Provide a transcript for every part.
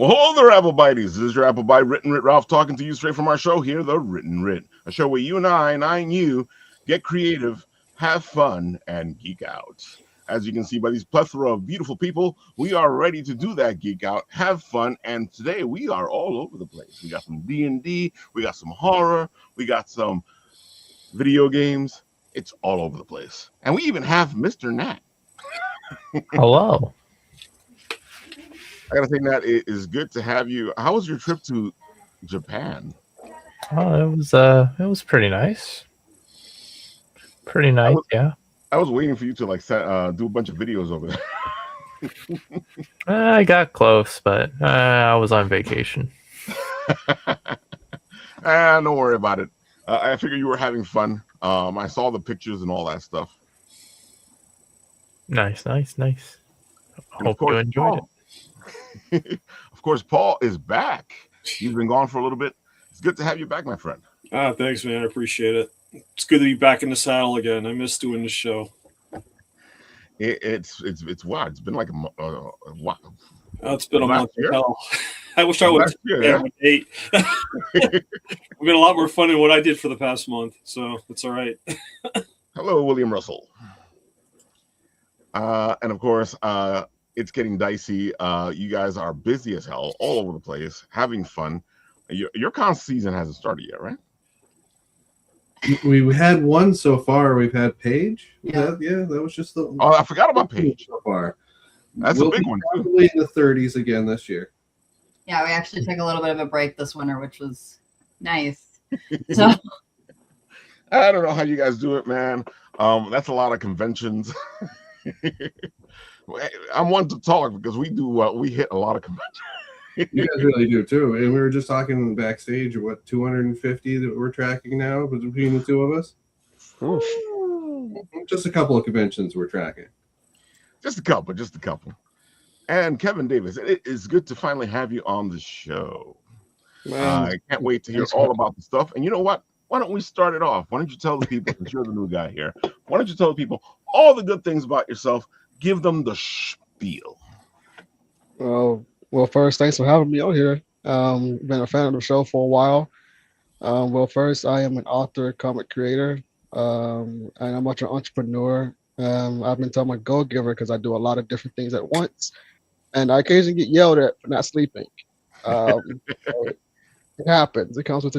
Well, there, Apple Bites. This is your Apple Bite WrittenWrit Ralph talking to you straight from our show here, the WrittenWrit, a show where you and you, get creative, have fun, and geek out. As you can see by these plethora of beautiful people, we are ready to do that geek out, have fun, and today we are all over the place. We got some D&D, we got some horror, we got some video games. It's all over the place. And we even have Mr. Nat. Hello. I gotta say, Nat, it is good to have you. How was your trip to Japan? Oh, it was pretty nice. Pretty nice, yeah. I was waiting for you to do a bunch of videos over there. I got close, but I was on vacation. Don't worry about it. I figured you were having fun. I saw the pictures and all that stuff. Nice. Hope you enjoyed it. Of course, Paul is back. He's been gone for a little bit. It's good to have you back, my friend. Thanks, man. I appreciate it. It's good to be back in the saddle again. I miss doing the show. It's wow. It's been like wow. It's been a month. I wish I would have 8. I've been a lot more fun than what I did for the past month, so it's all right. Hello, William Russell. And of course, it's getting dicey. You guys are busy as hell, all over the place, having fun. Your con season hasn't started yet, right? We had one so far. We've had Paige. That was just the. Oh, I forgot about Paige. So far, that's a big one too. Probably in the 30s again this year. Yeah, we actually took a little bit of a break this winter, which was nice. So I don't know how you guys do it, man. That's a lot of conventions. I'm one to talk because we hit a lot of conventions. You guys really do too. And we were just talking backstage of what 250 that we're tracking now between the two of us. Oof. Just a couple of conventions we're tracking. Just a couple. And Kevin Davis, it is good to finally have you on the show. I can't wait to hear all about the stuff. And you know what? Why don't we start it off? Why don't you tell the people, since you're the new guy here, why don't you tell the people all the good things about yourself? Give them the spiel. Well, first, thanks for having me on here. Been a fan of the show for a while. Well, first, I am an author, comic creator, and I'm much an entrepreneur. I've been told I'm a go-giver because I do a lot of different things at once, and I occasionally get yelled at for not sleeping. So it happens. It comes with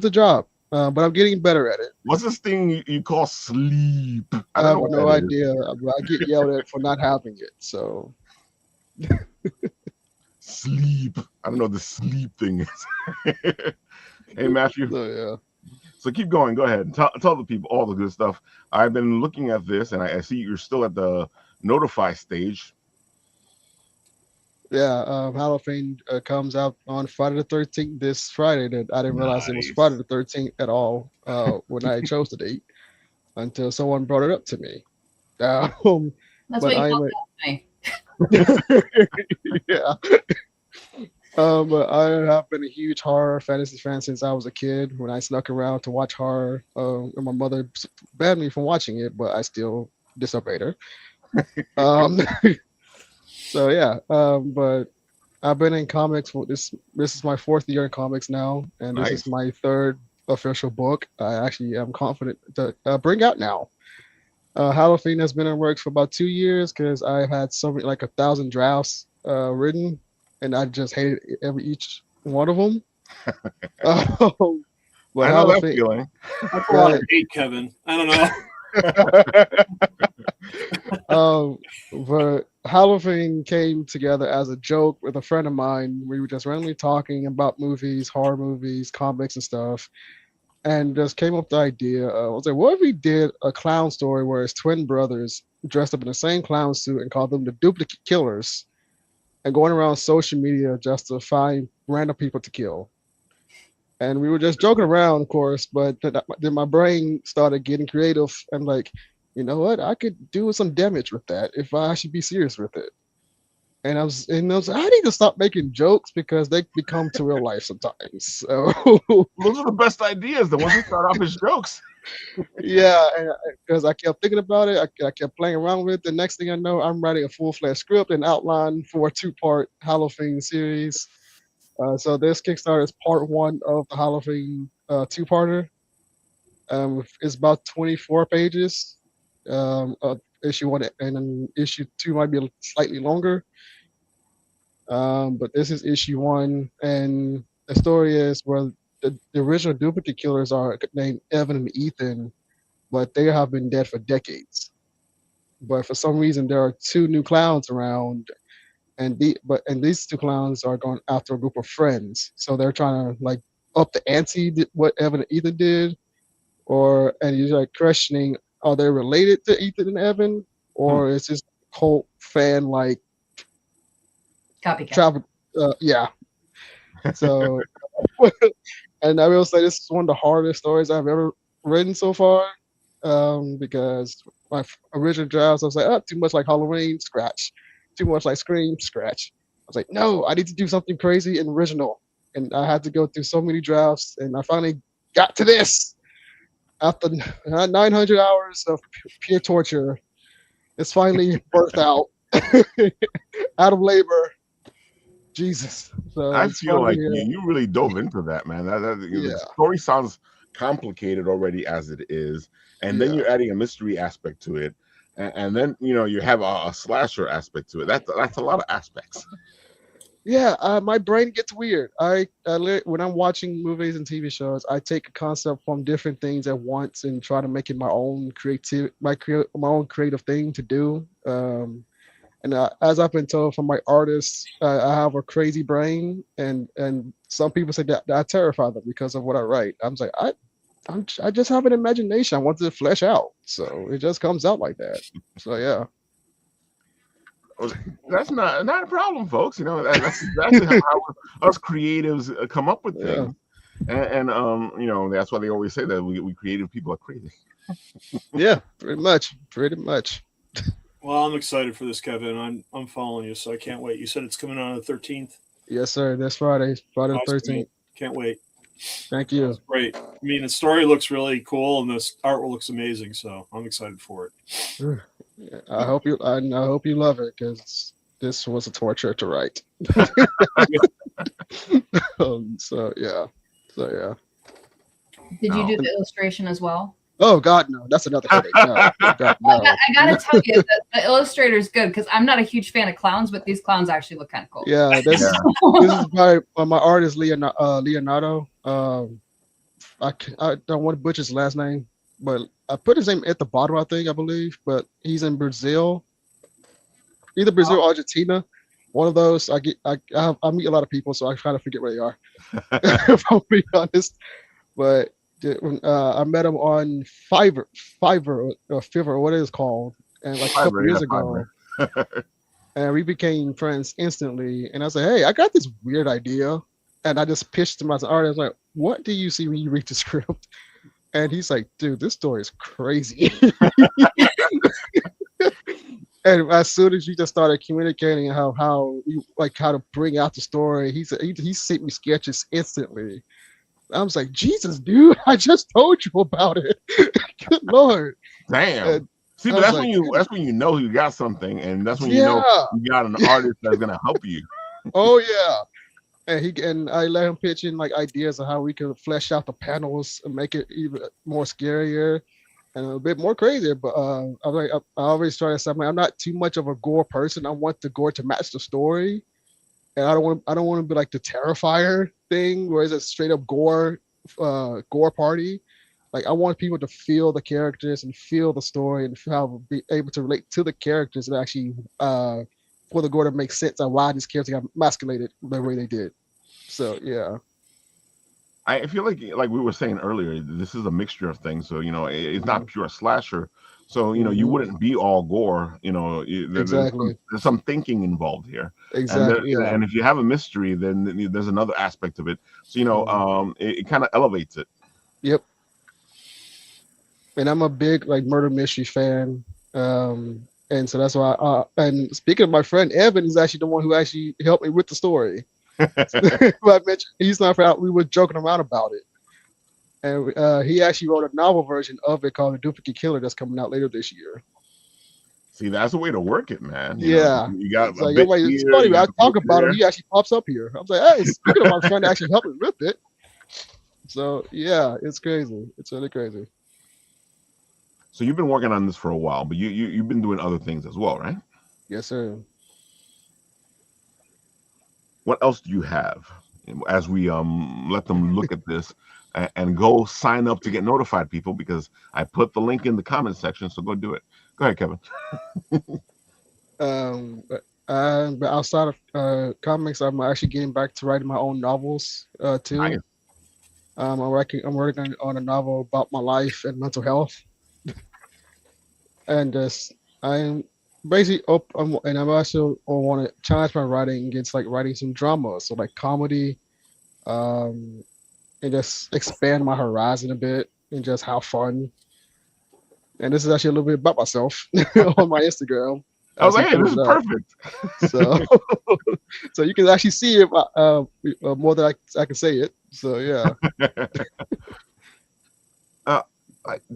the job, but I'm getting better at it. What's this thing you call sleep? I have no idea. I get yelled at for not having it. So. Sleep. I don't know what the sleep thing is. Hey, Matthew. So keep going. Go ahead. Tell the people all the good stuff. I've been looking at this, and I see you're still at the notify stage. Yeah, Halloween comes out on Friday the 13th this Friday. That I didn't realize it was Friday the 13th at all when I chose the date until someone brought it up to me. That's what you told me. Yeah. But I have been a huge horror fantasy fan since I was a kid. When I snuck around to watch horror, and my mother banned me from watching it, but I still disobeyed her. So yeah, but I've been in comics for this. This is my 4th year in comics now, and this is my 3rd official book. I actually am confident to bring out now. Halloween has been in works for about 2 years because I've had like 1,000 drafts written, and I just hated each one of them. I know that feeling. That's a lot of hate, Kevin. I don't know. But Halloween came together as a joke with a friend of mine. We were just randomly talking about movies, horror movies, comics, and stuff. And just came up with the idea. I was like, what if we did a clown story where it's twin brothers dressed up in the same clown suit and called them the duplicate killers and going around social media just to find random people to kill. And we were just joking around, of course, but then my brain started getting creative and like, you know what? I could do some damage with that if I should be serious with it. And I was like, I need to stop making jokes because they become to real life sometimes. So those are the best ideas, the ones that start off as jokes. Yeah, because I kept thinking about it. I kept playing around with it. The next thing I know, I'm writing a full-fledged script and outline for a 2-part Halloween series. So this Kickstarter is part one of the Halloween two-parter. It's about 24 pages. Issue one and then issue two might be slightly longer. But this is issue one, and the story is where the original duplicate killers are named Evan and Ethan, but they have been dead for decades. But for some reason, there are two new clowns around, and these two clowns are going after a group of friends. So they're trying to like up the ante what Evan and Ethan did, and you're like questioning, are they related to Ethan and Evan, or is this cult fan like Copycat. travel? Yeah. So, and I will say this is one of the hardest stories I've ever written so far, because my original drafts, I was like, oh, too much like Halloween, scratch. Too much like Scream, scratch. I was like, no, I need to do something crazy and original. And I had to go through so many drafts, and I finally got to this. After 900 hours of pure torture, it's finally birthed out of labor. Jesus. So I feel like yeah. you really dove into that, man. The story sounds complicated already as it is, and then you're adding a mystery aspect to it, and then you have a slasher aspect to it. That's a lot of aspects. Yeah, my brain gets weird. When I'm watching movies and TV shows, I take a concept from different things at once and try to make it my own my own creative thing to do. And as I've been told from my artists, I have a crazy brain, and some people say that I terrify them because of what I write. I'm like, I just have an imagination. I want it to flesh out, so it just comes out like that. So yeah. That's not a problem, folks. That's exactly how us creatives come up with things, and that's why they always say that we creative people are crazy. Yeah, pretty much. Well, I'm excited for this, Kevin. I'm following you, so I can't wait. You said it's coming on the 13th. Yes, sir. That's Friday the 13th. Can't wait. Thank you. That's great. I mean, the story looks really cool, and this artwork looks amazing. So I'm excited for it. I hope you love it, because this was a torture to write. So yeah. Did you do the illustration as well? Oh God, no! That's another headache. No, God, no. I gotta tell you that the illustrator is good, because I'm not a huge fan of clowns, but these clowns actually look kind of cool. Yeah, this is by my artist Leonardo. I don't want to butcher his last name, but I put his name at the bottom, I believe. But he's in Brazil, either Brazil or Argentina. One of those. I meet a lot of people, so I kind of forget where they are. If I'm being honest, but. I met him on Fiverr or Fiverr, or what it is called, and like a couple years ago, and we became friends instantly. And I was like, "Hey, I got this weird idea," and I just pitched him as an artist. I was like, "What do you see when you read the script?" And he's like, "Dude, this story is crazy." And as soon as we just started communicating how to bring out the story, he sent me sketches instantly. I was like, Jesus, dude, I just told you about it. Good Lord. Damn. See, but that's when you know you got something, and that's when you know you got an artist that's gonna help you. Oh yeah. And I let him pitch in like ideas of how we could flesh out the panels and make it even more scarier and a bit more crazier. But I always try to say, I'm not too much of a gore person. I want the gore to match the story. And I don't want to be like the Terrifier thing, where it's a straight up gore party. Like I want people to feel the characters and feel the story and be able to relate to the characters and actually for the gore to make sense of why these characters got emasculated the way they did. So yeah. I feel like we were saying earlier, this is a mixture of things. So it's not pure slasher. So you wouldn't be all gore. Exactly. There's some thinking involved here. Exactly. And if you have a mystery, then there's another aspect of it. So it kind of elevates it. Yep. And I'm a big like murder mystery fan, and so that's why. And speaking of my friend Evan, is actually the one who actually helped me with the story. Who I mentioned, he's not out. We were joking around about it. And he actually wrote a novel version of it called The Duplicate Killer that's coming out later this year. See, that's the way to work it, man. Yeah. You got It's a like, bit it's here, funny, you when I got a talk bit about him, there. he actually pops up here. I was like, hey, speaking of my friend actually helping with it. So yeah, it's crazy. It's really crazy. So you've been working on this for a while, but you've been doing other things as well, right? Yes, sir. What else do you have? As we let them look at this and go sign up to get notified, people, because I put the link in the comment section, so go do it. Go ahead, Kevin. But outside of comics, I'm actually getting back to writing my own novels too. Nice. I'm working on a novel about my life and mental health, and I'm basically and I'm also want to challenge my writing against like writing some drama, so like comedy, um, and just expand my horizon a bit and just have fun. And this is actually a little bit about myself on my Instagram. I was As he like, hey, this pointed is out. perfect. So, so you can actually see it more than I can say it. So yeah.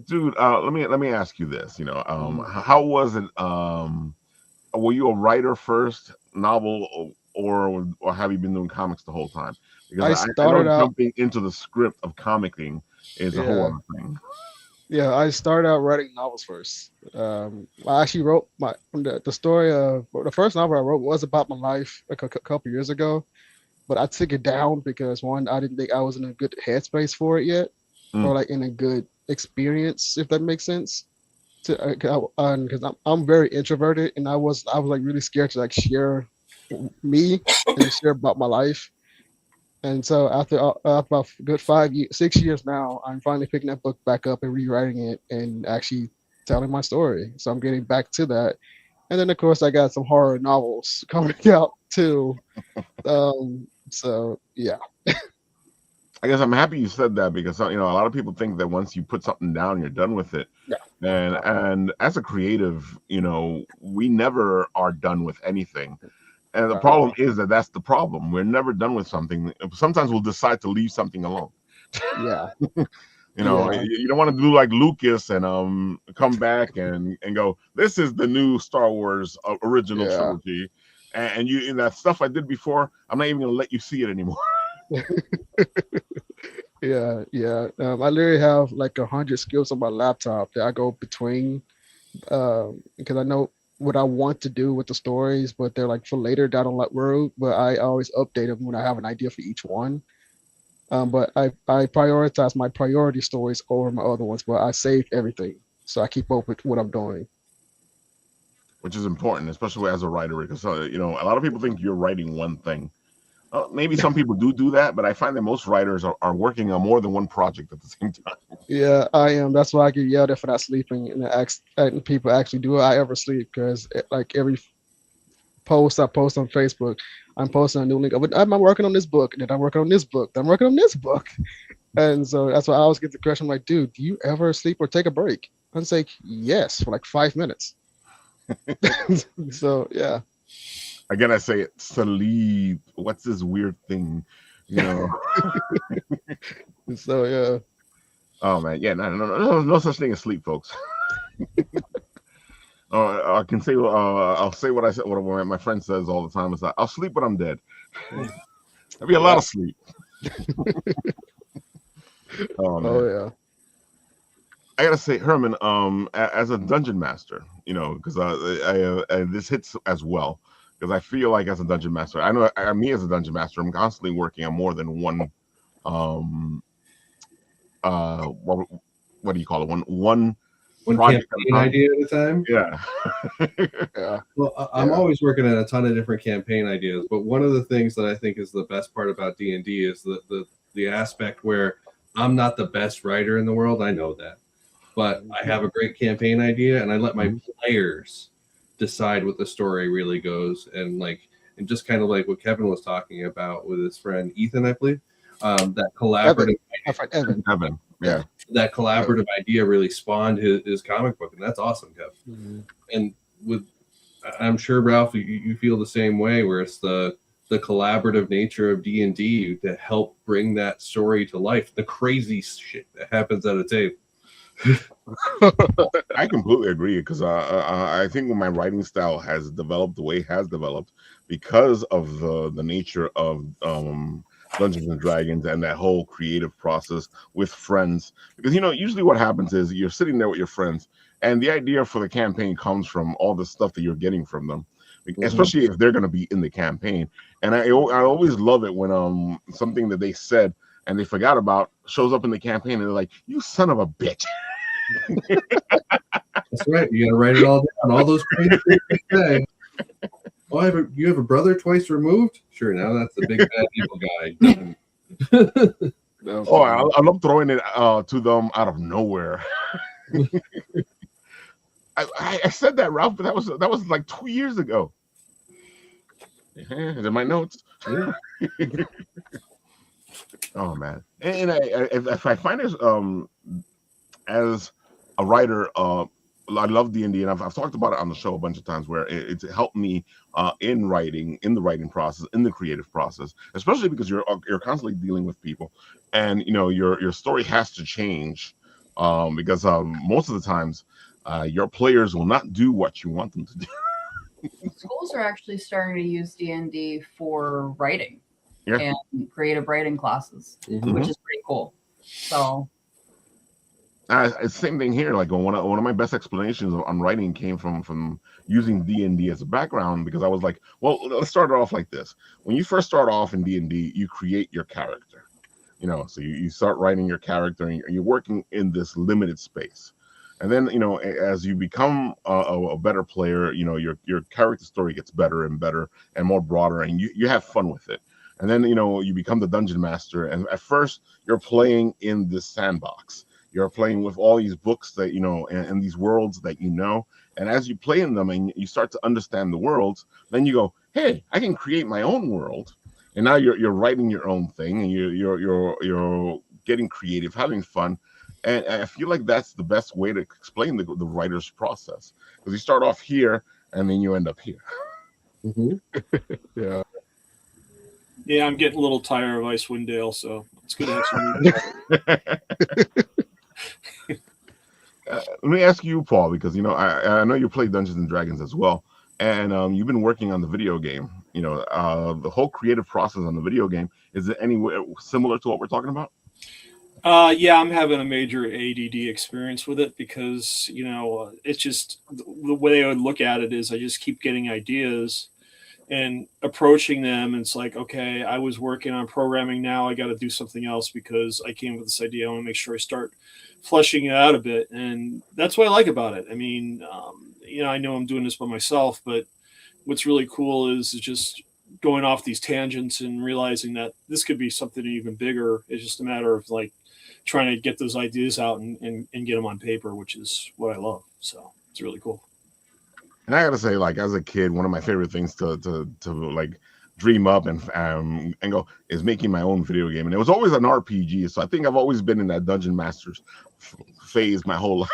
Dude, let me ask you this. How was it? Were you a writer first, novel, or have you been doing comics the whole time? Because I I know started out, jumping into the script of comicing is a whole yeah, other thing. yeah. I started out writing novels first. I actually wrote the story of the first novel I wrote was about my life like a couple years ago, but I took it down because one, I didn't think I was in a good headspace for it yet, Mm. or like in a good experience, if that makes sense. Because I'm very introverted, and I was like really scared to like share me and share about my life. And so after about a good 5 years, 6 years now, I'm finally picking that book back up and rewriting it and actually telling my story. So I'm getting back to that. And then of course I got some horror novels coming out too. So yeah. I guess I'm happy you said that because a lot of people think that once you put something down, you're done with it. Yeah. And as a creative, we never are done with anything. And the Wow. problem is that's the problem. We're never done with something. Sometimes we'll decide to leave something alone. Yeah. You Yeah. you don't want to do like Lucas and come back and go, this is the new Star Wars original Yeah. trilogy, and you that stuff I did before, I'm not even gonna let you see it anymore. Yeah. Yeah. I literally have like 100 skills on my laptop that I go between because I know what I want to do with the stories, but they're like for later down the road. But I always update them when I have an idea for each one. But I prioritize my priority stories over my other ones, but I save everything. So I keep up with what I'm doing. Which is important, especially as a writer, because a lot of people think you're writing one thing. Maybe some people do that, but I find that most writers are working on more than one project at the same time. Yeah, I am. That's why I get yelled at for not sleeping, and people actually do I ever sleep because like every post I post on Facebook, I'm posting a new link. I'm working on this book, and then I'm working on this book. Then I'm working on this book, and so that's why I always get the question. I'm like, dude, do you ever sleep or take a break? I'm like, yes, for like 5 minutes. So yeah. Again, I say it, sleep. What's this weird thing? So yeah. Oh man, yeah, no such thing as sleep, folks. I can say, I'll say what I said. What my friend says all the time is that I'll sleep when I'm dead. That'd be a lot of sleep. Oh man. Oh yeah. I gotta say, Herman, as a dungeon master, because this hits as well, because I feel like as a dungeon master, I know me as a dungeon master, I'm constantly working on more than one, what do you call it? One project campaign idea at a time. Yeah. Yeah. Well, I'm always working on a ton of different campaign ideas, but one of the things that I think is the best part about D&D is the aspect where I'm not the best writer in the world. I know that. But I have a great campaign idea, and I let my players decide what the story really goes, and just kind of like what Kevin was talking about with his friend Ethan, I believe, that collaborative Evan. Yeah, that collaborative idea really spawned his comic book, and that's awesome, Kevin. And I'm sure Ralph, you feel the same way, where it's the collaborative nature of D&D to help bring that story to life, the crazy shit that happens at a table. I completely agree because I think my writing style has developed the way it has developed because of the nature of Dungeons and Dragons and that whole creative process with friends. Because usually what happens is you're sitting there with your friends, and the idea for the campaign comes from all the stuff that you're getting from them, especially if they're going to be in the campaign. And I always love it when something that they said and they forgot about shows up in the campaign, and they're like, "You son of a bitch." That's right. You got to write it all down. All those crazy things you say. Oh, you have a brother twice removed? Sure. Now that's the big bad evil guy. Oh, I love throwing it to them out of nowhere. I said that, Ralph, but that was like 2 years ago. In my notes. Oh man, and if I find it as a writer, I love D&D, and I've talked about it on the show a bunch of times, where it's helped me in the writing process, in the creative process, especially because you're constantly dealing with people, and your story has to change because most of the times your players will not do what you want them to do. Schools are actually starting to use D&D for writing Yeah. and creative writing classes, which is pretty cool. So. It's the same thing here. Like one of my best explanations on writing came from using D&D as a background, because I was like, well, let's start it off like this. When you first start off in D&D, you create your character. So you start writing your character, and you're working in this limited space. And then, as you become a better player, your character story gets better and better and more broader, and you have fun with it. And then, you become the dungeon master. And at first, you're playing in this sandbox. You're playing with all these books that, and these worlds that And as you play in them and you start to understand the worlds, then you go, hey, I can create my own world. And now you're writing your own thing, and you're getting creative, having fun. And I feel like that's the best way to explain the writer's process, because you start off here and then you end up here. Yeah. Yeah, I'm getting a little tired of Icewind Dale, so it's good to have some. Let me ask you, Paul, because I know you play Dungeons and Dragons as well, and you've been working on the video game. The whole creative process on the video game, is it anywhere similar to what we're talking about? Yeah, I'm having a major ADD experience with it, because it's just the way I would look at it is I just keep getting ideas and approaching them, and it's like, okay, I was working on programming, now I got to do something else because I came with this idea. I want to make sure I start fleshing it out a bit, and that's what I like about it. I mean, I know I'm doing this by myself, but what's really cool is just going off these tangents and realizing that this could be something even bigger. It's just a matter of like trying to get those ideas out and get them on paper, which is what I love. So it's really cool. And I gotta say, like, as a kid, one of my favorite things to like dream up and go is making my own video game. And it was always an RPG. So I think I've always been in that Dungeon Masters phase my whole life.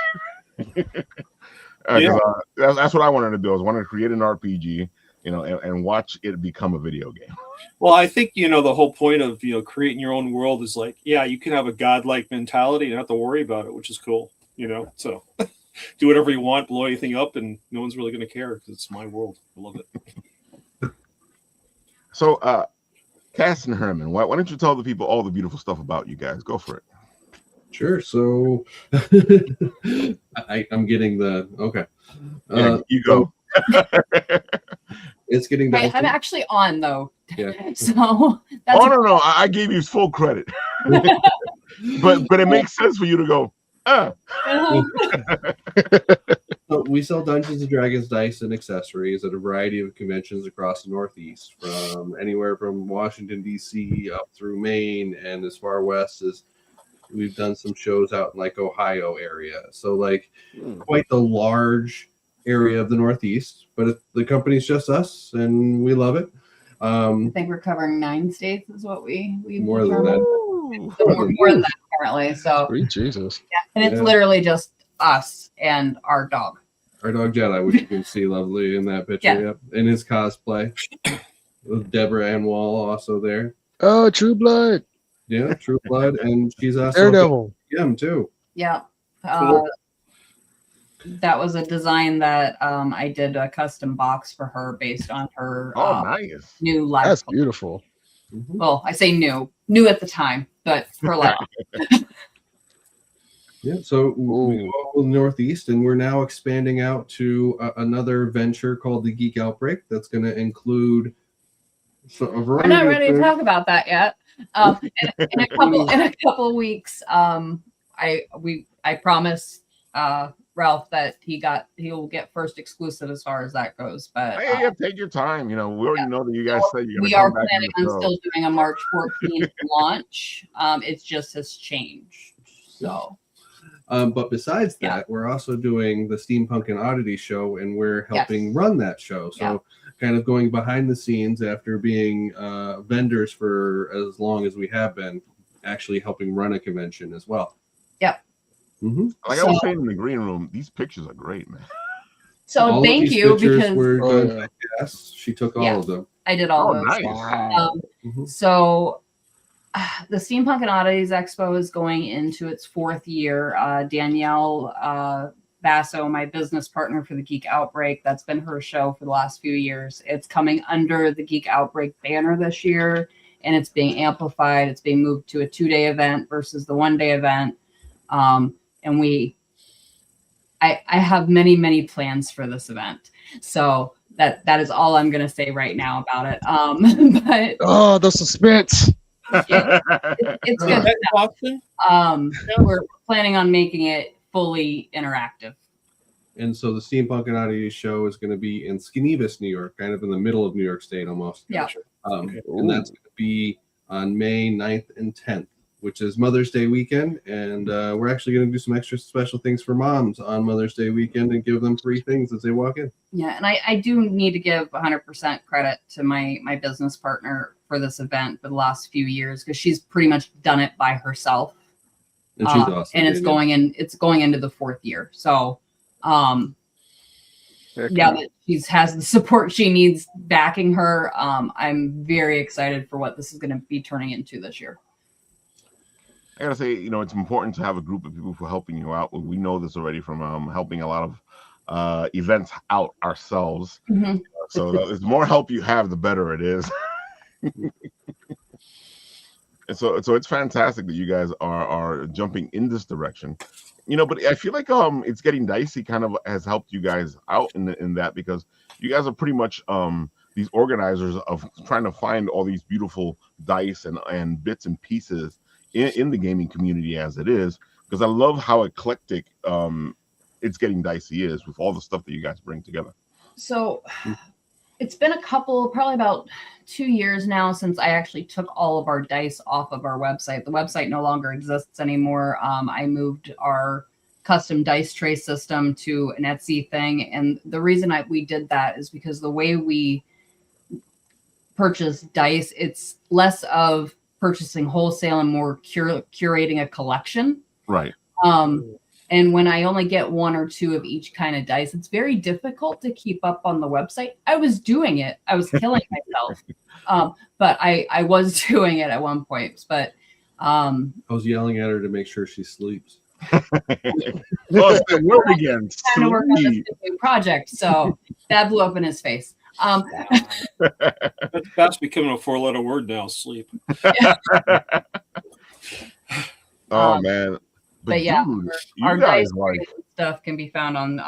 That's what I wanted to do. I wanted to create an RPG, and watch it become a video game. Well, I think, the whole point of, creating your own world is like, yeah, you can have a godlike mentality and not have to worry about it, which is cool, so do whatever you want, blow anything up, and no one's really going to care because it's my world. I love it. So, Cass and Herman, why don't you tell the people all the beautiful stuff about you guys? Go for it. Sure. So I'm getting the okay. You go. It's getting down. I'm actually on though. Yeah. So that's no. I gave you full credit. but it makes sense for you to go. So we sell Dungeons and Dragons dice and accessories at a variety of conventions across the Northeast, from anywhere from Washington, D.C. up through Maine, and as far west as we've done some shows out in like Ohio area. So like quite the large area of the Northeast, but the company's just us and we love it. I think we're covering 9 states is what we more than that. More than that currently. So Sweet Jesus. Yeah. And it's literally just us and our dog. Our dog Jedi, which you can see lovely in that picture. Yeah. Yep. In his cosplay. With Deborah Ann Wall also there. Oh, True Blood. Yeah, True Blood. And she's also Daredevil. Him too. Yeah. Cool. That was a design that I did a custom box for her based on her Oh, nice. new live. That's beautiful. Well, I say new at the time, but her live. Yeah, so we Ooh. go to the Northeast, and we're now expanding out to another venture called the Geek Outbreak. That's going to include a We're variety not of ready to things. talk about that yet. In a couple of weeks, I promise Ralph that he'll get first exclusive as far as that goes. But Hey, take your time. You know, we already know that you guys said you're we gonna are come back planning on the on show. still doing a March 14th launch. It just has changed. So. But besides that, we're also doing the Steampunk and Oddity show, and we're helping run that show. So kind of going behind the scenes after being vendors for as long as we have been, actually helping run a convention as well. Yep. Mm-hmm. Like I was saying in the green room, these pictures are great, man. So all thank of these you pictures because were done by Jess. She took all of them. I did all those. Nice. Wow. So the Steampunk and Oddities Expo is going into its 4th year. Danielle Basso, my business partner for the Geek Outbreak, that's been her show for the last few years. It's coming under the Geek Outbreak banner this year, and it's being amplified. It's being moved to a 2-day event versus the 1-day event. And I have many plans for this event. So that is all I'm going to say right now about it. But oh, the suspense. It's good. We're planning on making it fully interactive. And so the Steampunk and Oddities show is going to be in Skinebus, New York, kind of in the middle of New York State almost. Yeah. And that's going to be on May 9th and 10th, which is Mother's Day weekend. And we're actually going to do some extra special things for moms on Mother's Day weekend and give them free things as they walk in. Yeah, and I do need to give 100% credit to my business partner for this event for the last few years, because she's pretty much done it by herself. And she's awesome. And it's going into the 4th year. So that she has the support she needs backing her. I'm very excited for what this is going to be turning into this year. I gotta say, you know, it's important to have a group of people for helping you out. We know this already from helping a lot of events out ourselves. Mm-hmm. So the more help you have, the better it is. And so it's fantastic that you guys are jumping in this direction. You know, but I feel like it's getting dicey kind of has helped you guys out in that, because you guys are pretty much these organizers of trying to find all these beautiful dice and bits and pieces in the gaming community as it is, because I love how eclectic it's getting dicey is with all the stuff that you guys bring together. So it's been probably about 2 years now since I actually took all of our dice off of our website. The website no longer exists anymore. I moved our custom dice tray system to an Etsy thing. And the reason we did that is because the way we purchase dice, it's less of purchasing wholesale and more curating a collection. Right. And when I only get 1 or 2 of each kind of dice, it's very difficult to keep up on the website. I was doing it. I was killing myself. But I was doing it at one point. But I was yelling at her to make sure she sleeps. Oh, it's the word again. Trying to work on this new project. So that blew up in his face. That's becoming a 4-letter word now, sleep. Oh, man. But yeah, dude, our guys dice stuff can be found on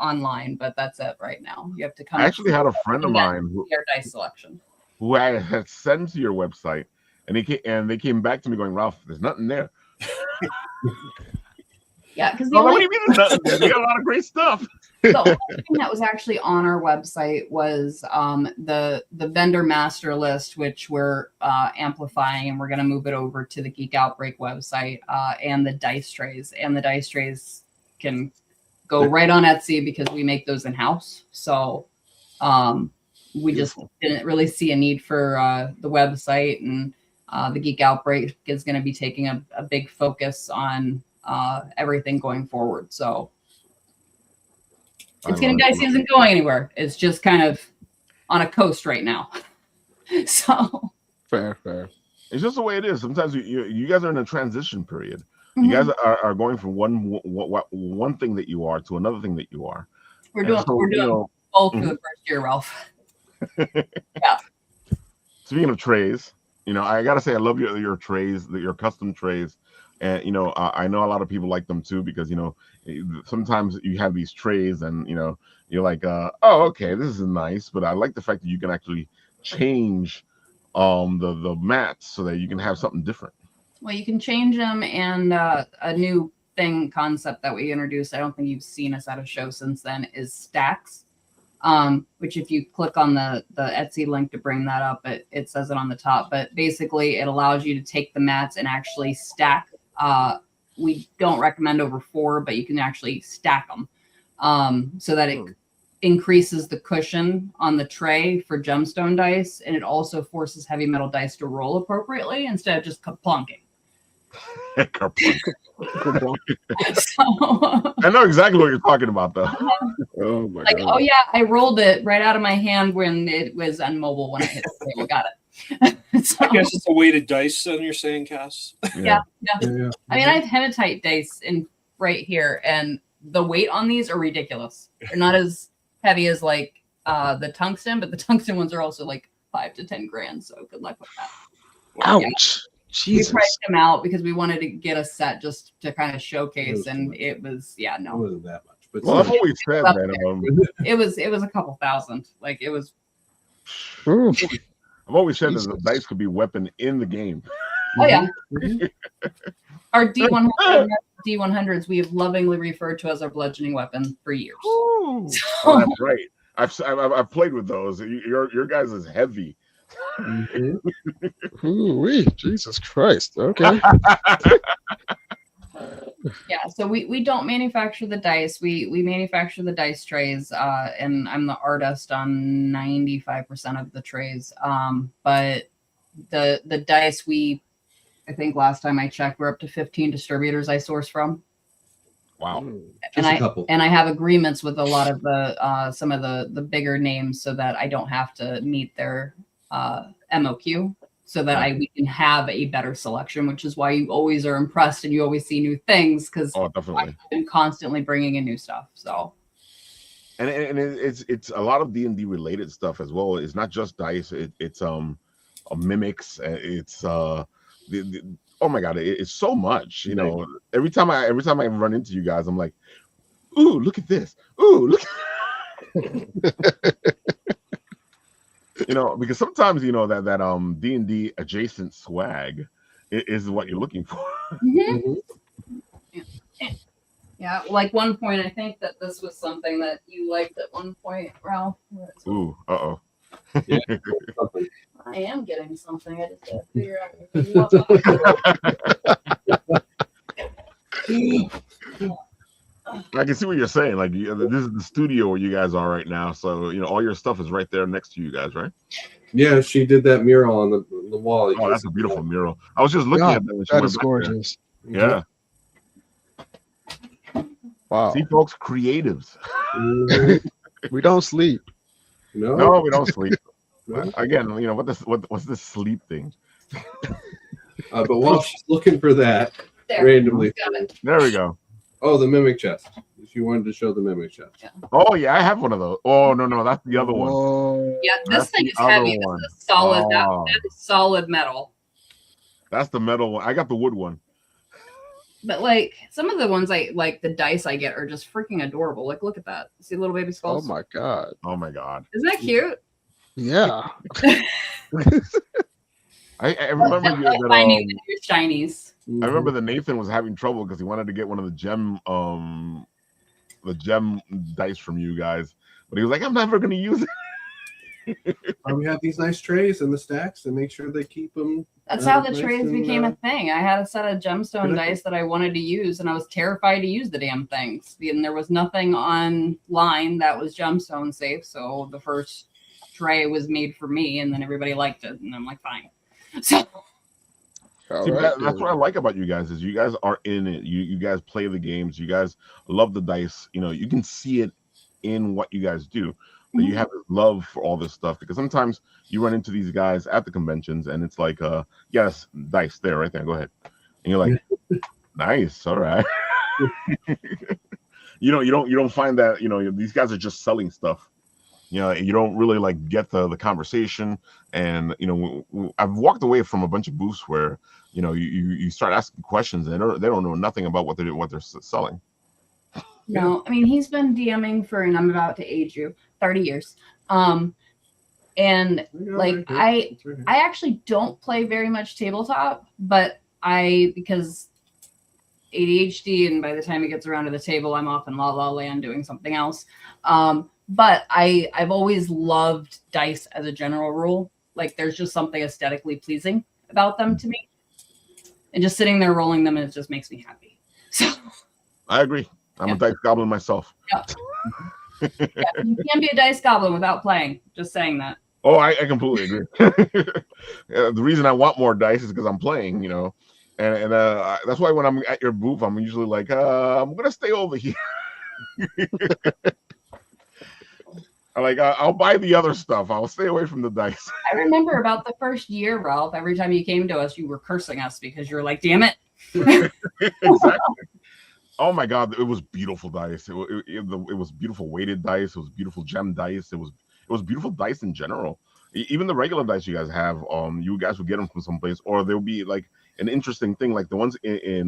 online, but that's it right now. You have to come. I actually had a friend of mine who your dice selection. Who I had sent to your website, and they came back to me going, Ralph, there's nothing there. Yeah, because what do you mean there's nothing there? They got a lot of great stuff. The only thing that was actually on our website was the vendor master list, which we're amplifying, and we're going to move it over to the Geek Outbreak website, and the dice trays. And the dice trays can go right on Etsy because we make those in house. So we just didn't really see a need for the website, and the Geek Outbreak is going to be taking a big focus on everything going forward. So. It's getting dicey, isn't going anywhere. It's just kind of on a coast right now. So fair. It's just the way it is. Sometimes you guys are in a transition period. You guys are going from one thing that you are to another thing that you are. We're doing both for the first year, Ralph. Yeah. Speaking of trays, I gotta say I love your trays, your custom trays, and I know a lot of people like them too because sometimes you have these trays and you're like, oh, okay, this is nice, but I like the fact that you can actually change the mats so that you can have something different. Well, you can change them, and a new concept that we introduced, I don't think you've seen us at a show since then, is stacks. Which if you click on the Etsy link to bring that up, it says it on the top. But basically, it allows you to take the mats and actually stack. We don't recommend over 4, but you can actually stack them so that it increases the cushion on the tray for gemstone dice, and it also forces heavy metal dice to roll appropriately instead of just plunking. I know exactly what you're talking about, though. Oh my God. Oh yeah, I rolled it right out of my hand when it was unmobile when I hit the table. Got it. So, I guess it's a weighted dice, then you're saying, Cass? Yeah. I mean, I have hematite dice in right here, and the weight on these are ridiculous. They're not as heavy as like the tungsten, but the tungsten ones are also like 5 to 10 grand. So good luck with that. Ouch. Yeah. Jesus. We priced them out because we wanted to get a set just to kind of showcase, and it was It wasn't that much. But Well, I've always said that. It was a couple thousand. Like it was. Ooh. I've always said that the dice could be a weapon in the game. Oh yeah. Our D100s we have lovingly referred to as our bludgeoning weapon for years. Oh, that's right. I've played with those. Your guys is heavy. Ooh, Jesus Christ. Okay. Yeah, so we don't manufacture the dice. We manufacture the dice trays, and I'm the artist on 95% of the trays. But the dice I think last time I checked, we're up to 15 distributors I source from. Wow. And I have agreements with a lot of the some of the bigger names so that I don't have to meet their MOQ, so that we can have a better selection, which is why you always are impressed and you always see new things because definitely I'm constantly bringing in new stuff. So, and it's a lot of D&D related stuff as well. It's not just dice. It's mimics. It's oh my god, it's so much. Every time I run into you guys, I'm like, ooh, look at this. Ooh, look. Because sometimes that D&D adjacent swag is what you're looking for. Mm-hmm. Yeah, like one point, I think that this was something that you liked at one point, Ralph. Ooh, uh-oh. Yeah. I am getting something. I just got to figure out. I can see what you're saying. Like, this is the studio where you guys are right now, so all your stuff is right there next to you guys, right? Yeah, she did that mural on the wall. Oh, that's a beautiful mural. I was just looking at that. When she that went is back gorgeous. there. Yeah. Wow. See, folks, creatives. We don't sleep. No, we don't sleep. No. Again, what's this sleep thing? But while she's looking for that, There. randomly. Got it. There we go. Oh, the mimic chest. She wanted to show the mimic chest. Yeah. Oh yeah, I have one of those. Oh no, that's the other one. Whoa. Yeah, this That's thing the is heavy. other one. This is solid. Oh. That is solid metal. That's the metal one. I got the wood one. But like some of the ones like the dice I get are just freaking adorable. Like look at that. See little baby Oh skulls? my god. Oh my god. Isn't that cute? Yeah. I remember I like finding the new shinies. I remember that Nathan was having trouble because he wanted to get one of the gem dice from you guys, but he was like, I'm never going to use it. We have these nice trays in the stacks and make sure they keep them. That's how the nice trays and, became a thing. I had a set of gemstone good. dice that I wanted to use, and I was terrified to use the damn things. And there was nothing online that was gemstone safe, so the first tray was made for me, and then everybody liked it, and I'm like, fine. So. All See, right, that's what I like about you guys is you guys are in it. You guys play the games. You guys love the dice. You can see it in what you guys do. That you have this love for all this stuff because sometimes you run into these guys at the conventions and it's like, yes, dice there, right there. Go ahead. And you're like, Nice. All right. You don't find that, these guys are just selling stuff. You don't really like get the conversation. And I've walked away from a bunch of booths where you start asking questions and they don't know nothing about what they're selling. No, I mean, he's been DMing for, and I'm about to age you, 30 years. And like I actually don't play very much tabletop, but because ADHD, and by the time it gets around to the table, I'm off in La La Land doing something else. But I've always loved dice as a general rule. Like, there's just something aesthetically pleasing about them to me, and just sitting there rolling them, and it just makes me happy. So I agree. I'm a dice goblin myself. Yeah. Yeah, you can't be a dice goblin without playing. Just saying that. Oh, I completely agree. The reason I want more dice is because I'm playing, and that's why when I'm at your booth, I'm usually like, I'm gonna stay over here. I'll buy the other stuff. I'll stay away from the dice. I remember about the first year, Ralph. Every time you came to us, you were cursing us because you were like, "Damn it!" Exactly. Oh my God, it was beautiful dice. It was beautiful weighted dice. It was beautiful gem dice. It was beautiful dice in general. Even the regular dice you guys have, you guys would get them from someplace, or there'll be like an interesting thing, like the ones in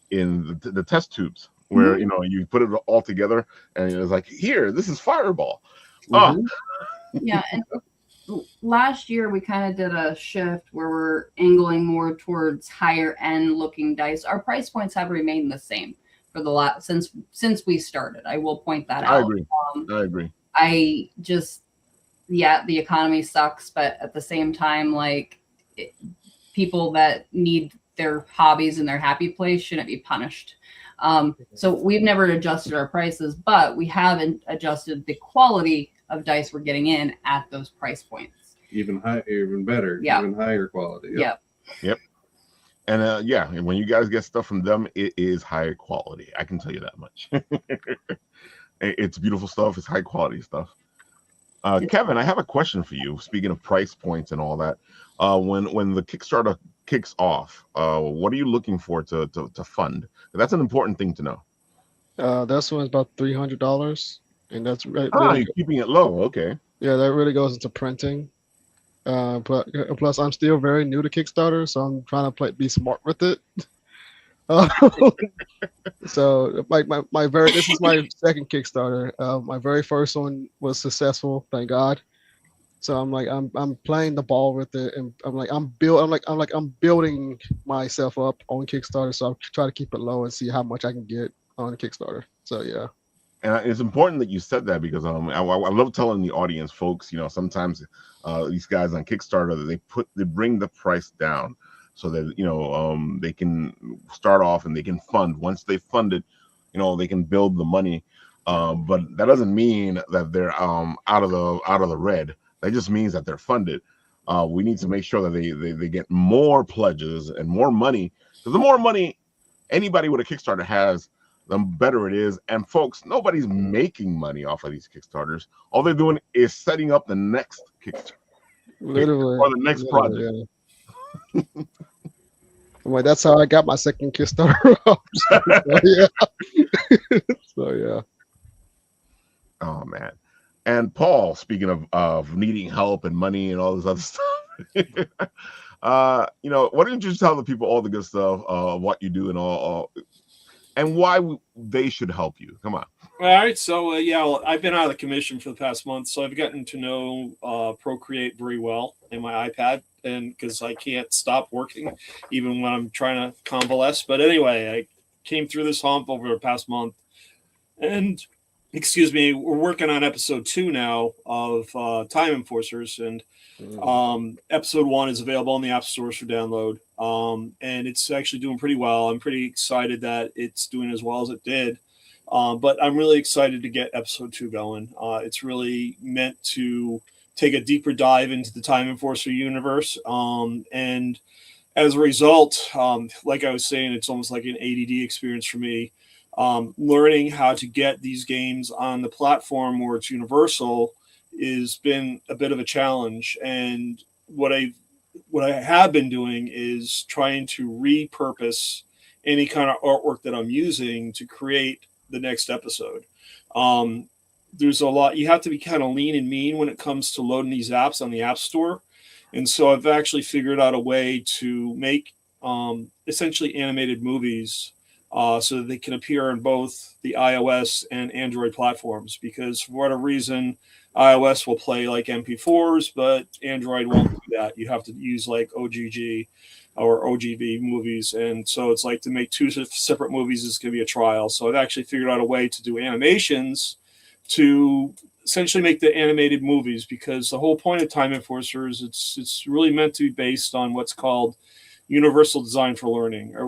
the test tubes where you put it all together and it's like, here, this is Fireball. Yeah, and last year we kind of did a shift where we're angling more towards higher end looking dice. Our price points have remained the same for the since we started. I will point that out. I agree. I just, the economy sucks, but at the same time, like, people that need their hobbies and their happy place shouldn't be punished. So we've never adjusted our prices, but we haven't adjusted the quality of dice we're getting in at those price points. Even better, even higher quality. Yep. And when you guys get stuff from them, it is high quality. I can tell you that much. It's beautiful stuff. It's high quality stuff. Kevin, I have a question for you. Speaking of price points and all that, when the Kickstarter kicks off, what are you looking for to fund? That's an important thing to know. This one's about $300, and that's right. You're keeping it low. Okay. Yeah, that really goes into printing. But plus, I'm still very new to Kickstarter, so I'm trying to be smart with it. So this is my second Kickstarter. My very first one was successful, thank God. So I'm playing the ball with it, and I'm building myself up on Kickstarter. So I'm trying to keep it low and see how much I can get on Kickstarter. So yeah. And it's important that you said that because I love telling the audience, folks, sometimes these guys on Kickstarter, they bring the price down so that they can start off and they can fund. Once they fund it, they can build the money. But that doesn't mean that they're out of the red. That just means that they're funded. We need to make sure that they get more pledges and more money. Because the more money anybody with a Kickstarter has, the better it is. And folks, nobody's making money off of these Kickstarters. All they're doing is setting up the next Kickstarter, literally, or the next project. Yeah. Well, that's how I got my second Kickstarter. So yeah. Oh man. And Paul, speaking of needing help and money and all this other stuff, why don't you tell the people all the good stuff of what you do and all and why they should help you? Come on. All right. So, I've been out of the commission for the past month, so I've gotten to know Procreate very well in my iPad, and because I can't stop working even when I'm trying to convalesce. But anyway, I came through this hump over the past month, and we're working on episode 2 now of Time Enforcers, and episode 1 is available in the app stores for download, and it's actually doing pretty well. I'm pretty excited that it's doing as well as it did, but I'm really excited to get episode 2 going. It's really meant to take a deeper dive into the Time Enforcer universe, and as a result, like I was saying, it's almost like an ADD experience for me. Learning how to get these games on the platform where it's universal has been a bit of a challenge. And what I have been doing is trying to repurpose any kind of artwork that I'm using to create the next episode. There's a lot, you have to be kind of lean and mean when it comes to loading these apps on the App Store. And so I've actually figured out a way to make essentially animated movies so that they can appear on both the iOS and Android platforms, because for whatever reason, iOS will play like MP4s, but Android won't do that. You have to use like OGG or OGV movies. And so it's like, to make two separate movies is going to be a trial. So I've actually figured out a way to do animations to essentially make the animated movies, because the whole point of Time Enforcers, it's really meant to be based on what's called universal design for learning. I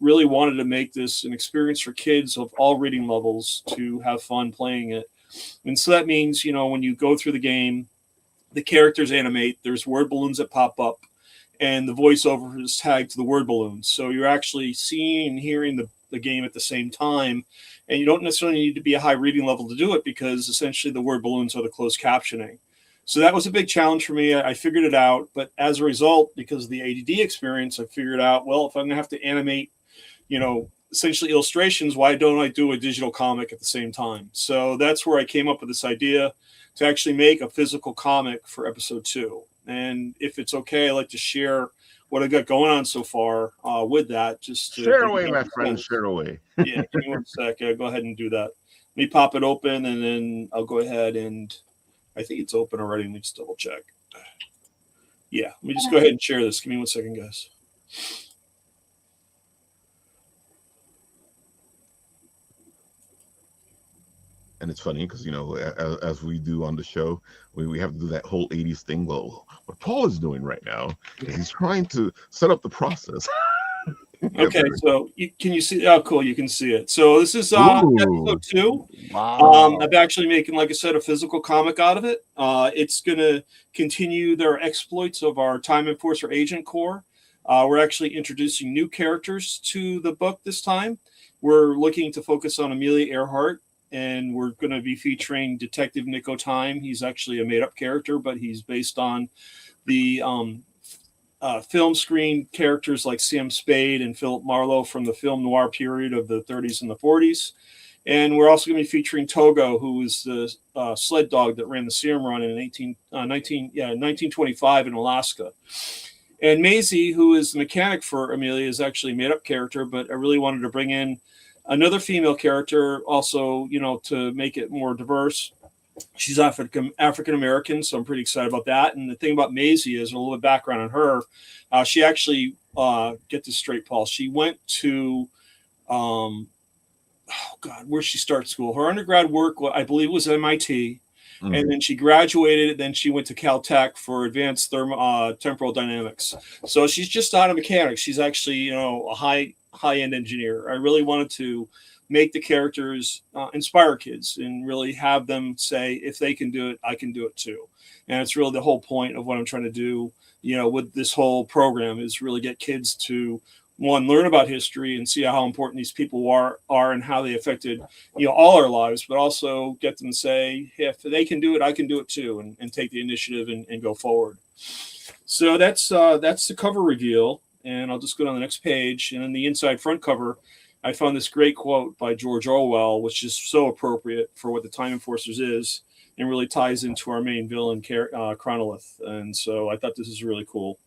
really wanted to make this an experience for kids of all reading levels to have fun playing it. And so that means, when you go through the game, the characters animate, there's word balloons that pop up, and the voiceover is tagged to the word balloons. So you're actually seeing and hearing the game at the same time. And you don't necessarily need to be a high reading level to do it, because essentially the word balloons are the closed captioning. So that was a big challenge for me. I figured it out. But as a result, because of the ADD experience, I figured out, well, if I'm going to have to animate, essentially illustrations, why don't I do a digital comic at the same time? So that's where I came up with this idea to actually make a physical comic for episode 2. And if it's okay, I'd like to share what I've got going on so far with that. Just share away, my friend, share away. Yeah, give me 1 sec. Go ahead and do that. Let me pop it open, and then I'll go ahead and I think it's open already. Let me just double check. Yeah, let me just go ahead and share this. Give me 1 second, guys. And it's funny because, as we do on the show, we have to do that whole 80s thing. Well, what Paul is doing right now is he's trying to set up the process. Okay, so can you see? Oh, cool. You can see it. So this is episode 2. Wow. I'm actually making, like I said, a physical comic out of it. It's going to continue their exploits of our Time Enforcer Agent Corps. We're actually introducing new characters to the book this time. We're looking to focus on Amelia Earhart, and we're going to be featuring Detective Nick O'Time. He's actually a made-up character, but he's based on the film screen characters like Sam Spade and Philip Marlowe from the film noir period of the 30s and the 40s. And we're also going to be featuring Togo, who was the sled dog that ran the Serum Run in 1925 in Alaska. And Maisie, who is the mechanic for Amelia, is actually a made-up character, but I really wanted to bring in another female character also, to make it more diverse. She's African American, so I'm pretty excited about that. And the thing about Maisie is a little bit of background on her. She actually, get this straight, Paul. She went to, where'd she start school? Her undergrad work, I believe, was MIT. Mm-hmm. And then she graduated. Then she went to Caltech for advanced temporal dynamics. So she's just not a mechanic. She's actually, a high-end engineer. I really wanted to make the characters inspire kids and really have them say, if they can do it, I can do it too. And it's really the whole point of what I'm trying to do, with this whole program, is really get kids to, one, learn about history and see how important these people are and how they affected, all our lives, but also get them to say, if they can do it, I can do it too, and take the initiative and go forward. So that's the cover reveal. And I'll just go to the next page. And in the inside front cover, I found this great quote by George Orwell, which is so appropriate for what the Time Enforcers is, and really ties into our main villain, Chronolith. And so I thought this is really cool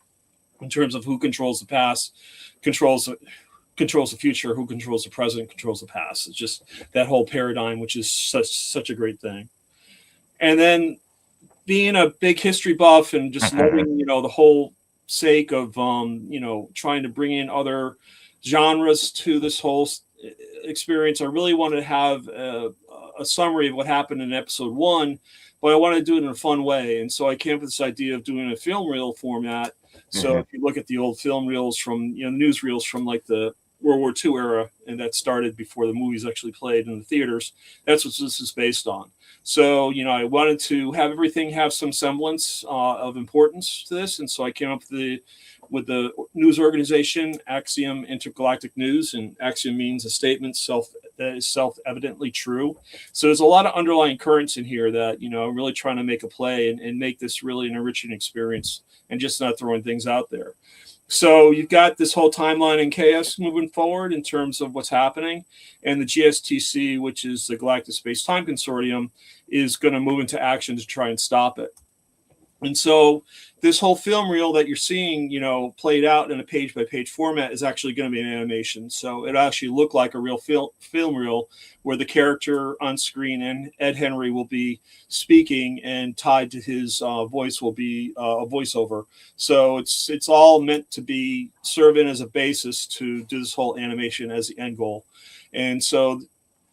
in terms of who controls the past, controls the future, who controls the present, controls the past. It's just that whole paradigm, which is such a great thing. And then being a big history buff and just loving, the whole sake of, trying to bring in other genres to this whole experience, I really wanted to have a summary of what happened in episode 1, but I wanted to do it in a fun way. And so I came up with this idea of doing a film reel format. So if you look at the old film reels from, news reels from like the World War II era, and that started before the movies actually played in the theaters, that's what this is based on. So, I wanted to have everything have some semblance of importance to this. And so I came up with the news organization, Axiom Intergalactic News, and Axiom means a statement that is self-evidently true. So there's a lot of underlying currents in here that, I'm really trying to make a play and make this really an enriching experience and just not throwing things out there. So you've got this whole timeline in chaos moving forward in terms of what's happening, and the GSTC, which is the Galactic Space Time Consortium, is going to move into action to try and stop it. And so this whole film reel that you're seeing, played out in a page-by-page format is actually going to be an animation. So it actually look like a real film reel where the character on screen and Ed Henry will be speaking, and tied to his voice will be a voiceover. So it's all meant to be serving as a basis to do this whole animation as the end goal. And so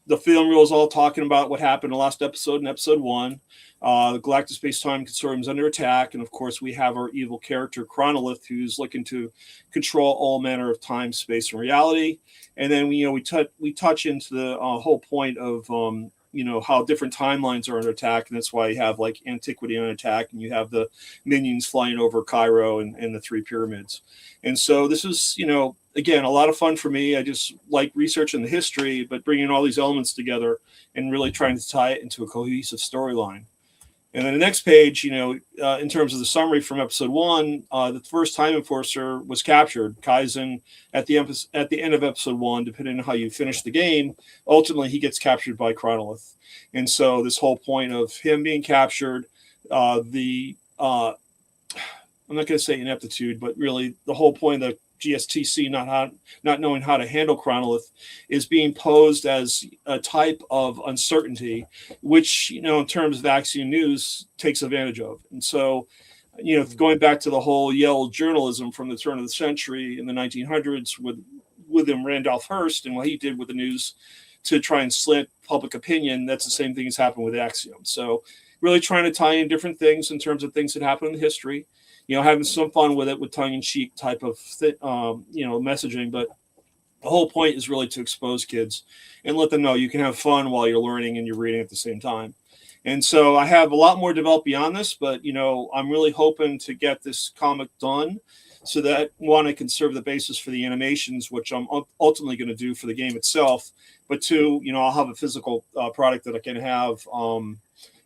the film reel is all talking about what happened in the last episode, in episode 1. The Galactic Space Time Consortium is under attack, and of course we have our evil character Chronolith, who's looking to control all manner of time, space, and reality. And then we touch into the whole point of how different timelines are under attack, and that's why you have like antiquity under attack, and you have the minions flying over Cairo and the 3 pyramids. And so this is again a lot of fun for me. I just like researching the history, but bringing all these elements together and really trying to tie it into a cohesive storyline. And then the next page, in terms of the summary from episode 1, the first Time Enforcer was captured. Kaizen, at the end of episode 1, depending on how you finish the game, ultimately he gets captured by Chronolith. And so this whole point of him being captured, I'm not going to say ineptitude, but really the whole point of the GSTC not knowing how to handle Chronolith is being posed as a type of uncertainty, which in terms of Axiom News takes advantage of. And so, going back to the whole Yale journalism from the turn of the century in the 1900s with William Randolph Hearst and what he did with the news to try and slant public opinion, that's the same thing that's happened with Axiom. So, really trying to tie in different things in terms of things that happened in history. Having some fun with it, with tongue-in-cheek type of messaging. But the whole point is really to expose kids and let them know you can have fun while you're learning and you're reading at the same time. And so I have a lot more developed beyond this, but, I'm really hoping to get this comic done so that, one, I can serve the basis for the animations, which I'm ultimately going to do for the game itself. But two, I'll have a physical product that I can have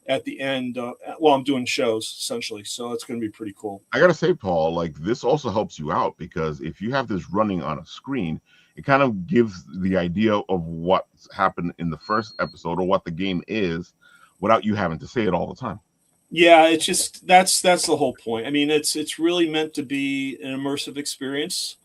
at the end while I'm doing shows, essentially. So it's going to be pretty cool. I gotta say, Paul, like this also helps you out, because if you have this running on a screen, it kind of gives the idea of what's happened in the first episode or what the game is without you having to say it all the time. Yeah, it's just that's the whole point. I mean, it's really meant to be an immersive experience,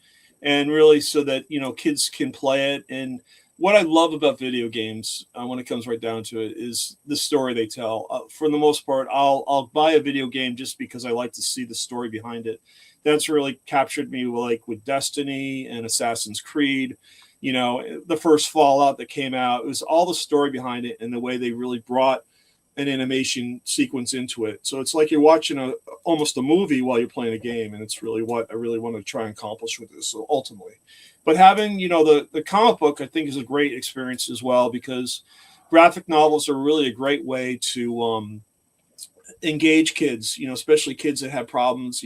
and really so that kids can play it. And what I love about video games, when it comes right down to it, is the story they tell. For the most part, I'll buy a video game just because I like to see the story behind it. That's really captured me, like with Destiny and Assassin's Creed. The first Fallout that came out, it was all the story behind it and the way they really brought an animation sequence into it. So it's like you're watching almost a movie while you're playing a game, and it's really what I really want to try and accomplish with this. So ultimately. But having, the comic book, I think, is a great experience as well, because graphic novels are really a great way to engage kids, especially kids that have problems,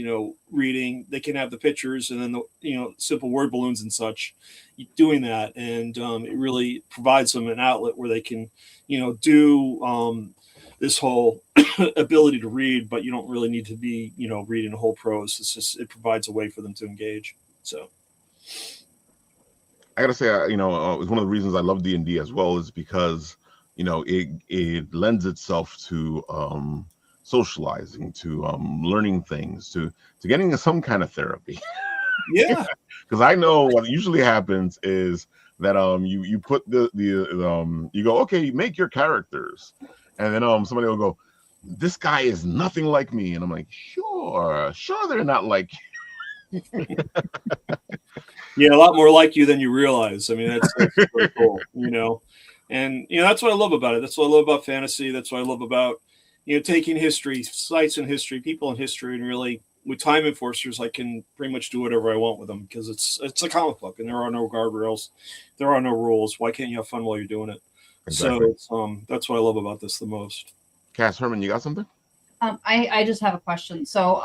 reading. They can have the pictures and then the, simple word balloons and such doing that. And it really provides them an outlet where they can, do this whole ability to read, but you don't really need to be, reading a whole prose. It's just, it provides a way for them to engage. So. I gotta say, it's one of the reasons I love D&D as well is because, it lends itself to socializing, to learning things, to getting some kind of therapy. Yeah, because I know what usually happens is that you put you go, okay, you make your characters, and then somebody will go, this guy is nothing like me, and I'm like, sure they're not like you. Yeah, a lot more like you than you realize. I mean, that's really cool, and that's what I love about it. That's what I love about fantasy. That's what I love about taking history, sites in history, people in history, and really with Time Enforcers, I can pretty much do whatever I want with them, because it's a comic book and there are no guardrails, there are no rules. Why can't you have fun while you're doing it? Exactly. So that's what I love about this the most. Cass, Herman, you got something? I just have a question. So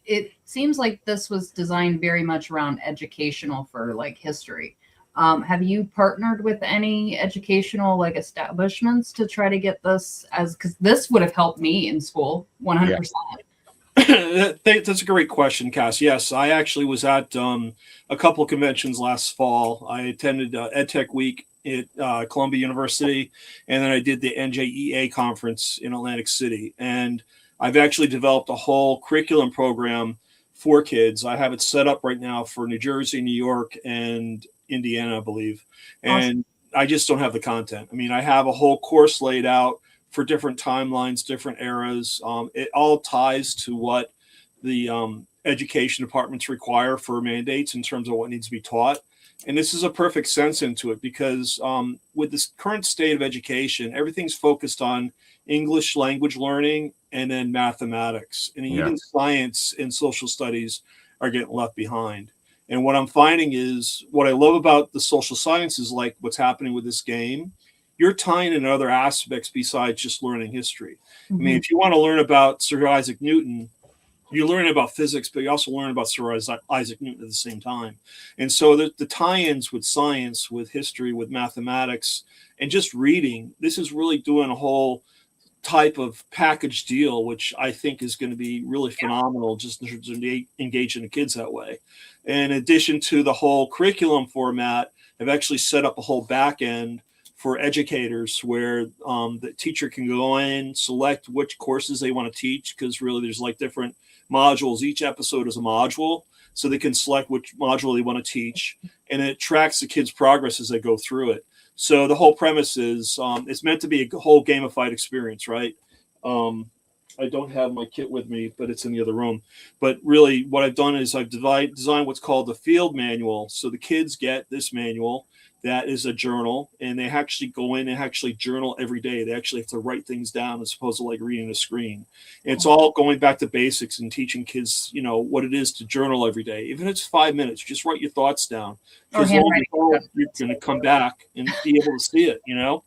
it seems like this was designed very much around educational for like history. Have you partnered with any educational establishments to try to get this because this would have helped me in school 100%. That's a great question, Cass. Yes, I actually was at a couple of conventions last fall. I attended EdTech Week at Columbia University, and then I did the NJEA conference in Atlantic City. And I've actually developed a whole curriculum program for kids. I have it set up right now for New Jersey, New York, and Indiana, I believe. And I just don't have the content. I mean, I have a whole course laid out for different timelines, different eras. It all ties to what the education departments require for mandates in terms of what needs to be taught. And this is a perfect sense into it because with this current state of education, everything's focused on English language learning and then mathematics. And even science and social studies are getting left behind. And what I'm finding is what I love about the social sciences, like what's happening with this game, you're tying in other aspects besides just learning history. I mean, if you want to learn about Sir Isaac Newton, you learn about physics, but you also learn about Sir Isaac Newton at the same time. And so the tie-ins with science, with history, with mathematics, and just reading, this is really doing a whole type of package deal, which I think is going to be really phenomenal just in terms of engaging the kids that way. In addition to the whole curriculum format, I've actually set up a whole back end for educators where the teacher can go in, select which courses they want to teach, because really there's like different modules. Each episode is a module, so they can select which module they want to teach, and it tracks the kids' progress as they go through it. So the whole premise is it's meant to be a whole gamified experience, right? I don't have my kit with me, but it's in the other room. But really what I've done is I've designed what's called the field manual. So the kids get this manual that is a journal, and they actually go in and actually journal every day. They actually have to write things down as opposed to like reading a screen. And it's all going back to basics and teaching kids, you know, what it is to journal every day. Even if it's 5 minutes, just write your thoughts down. Because you're going to come back and be able to see it, you know?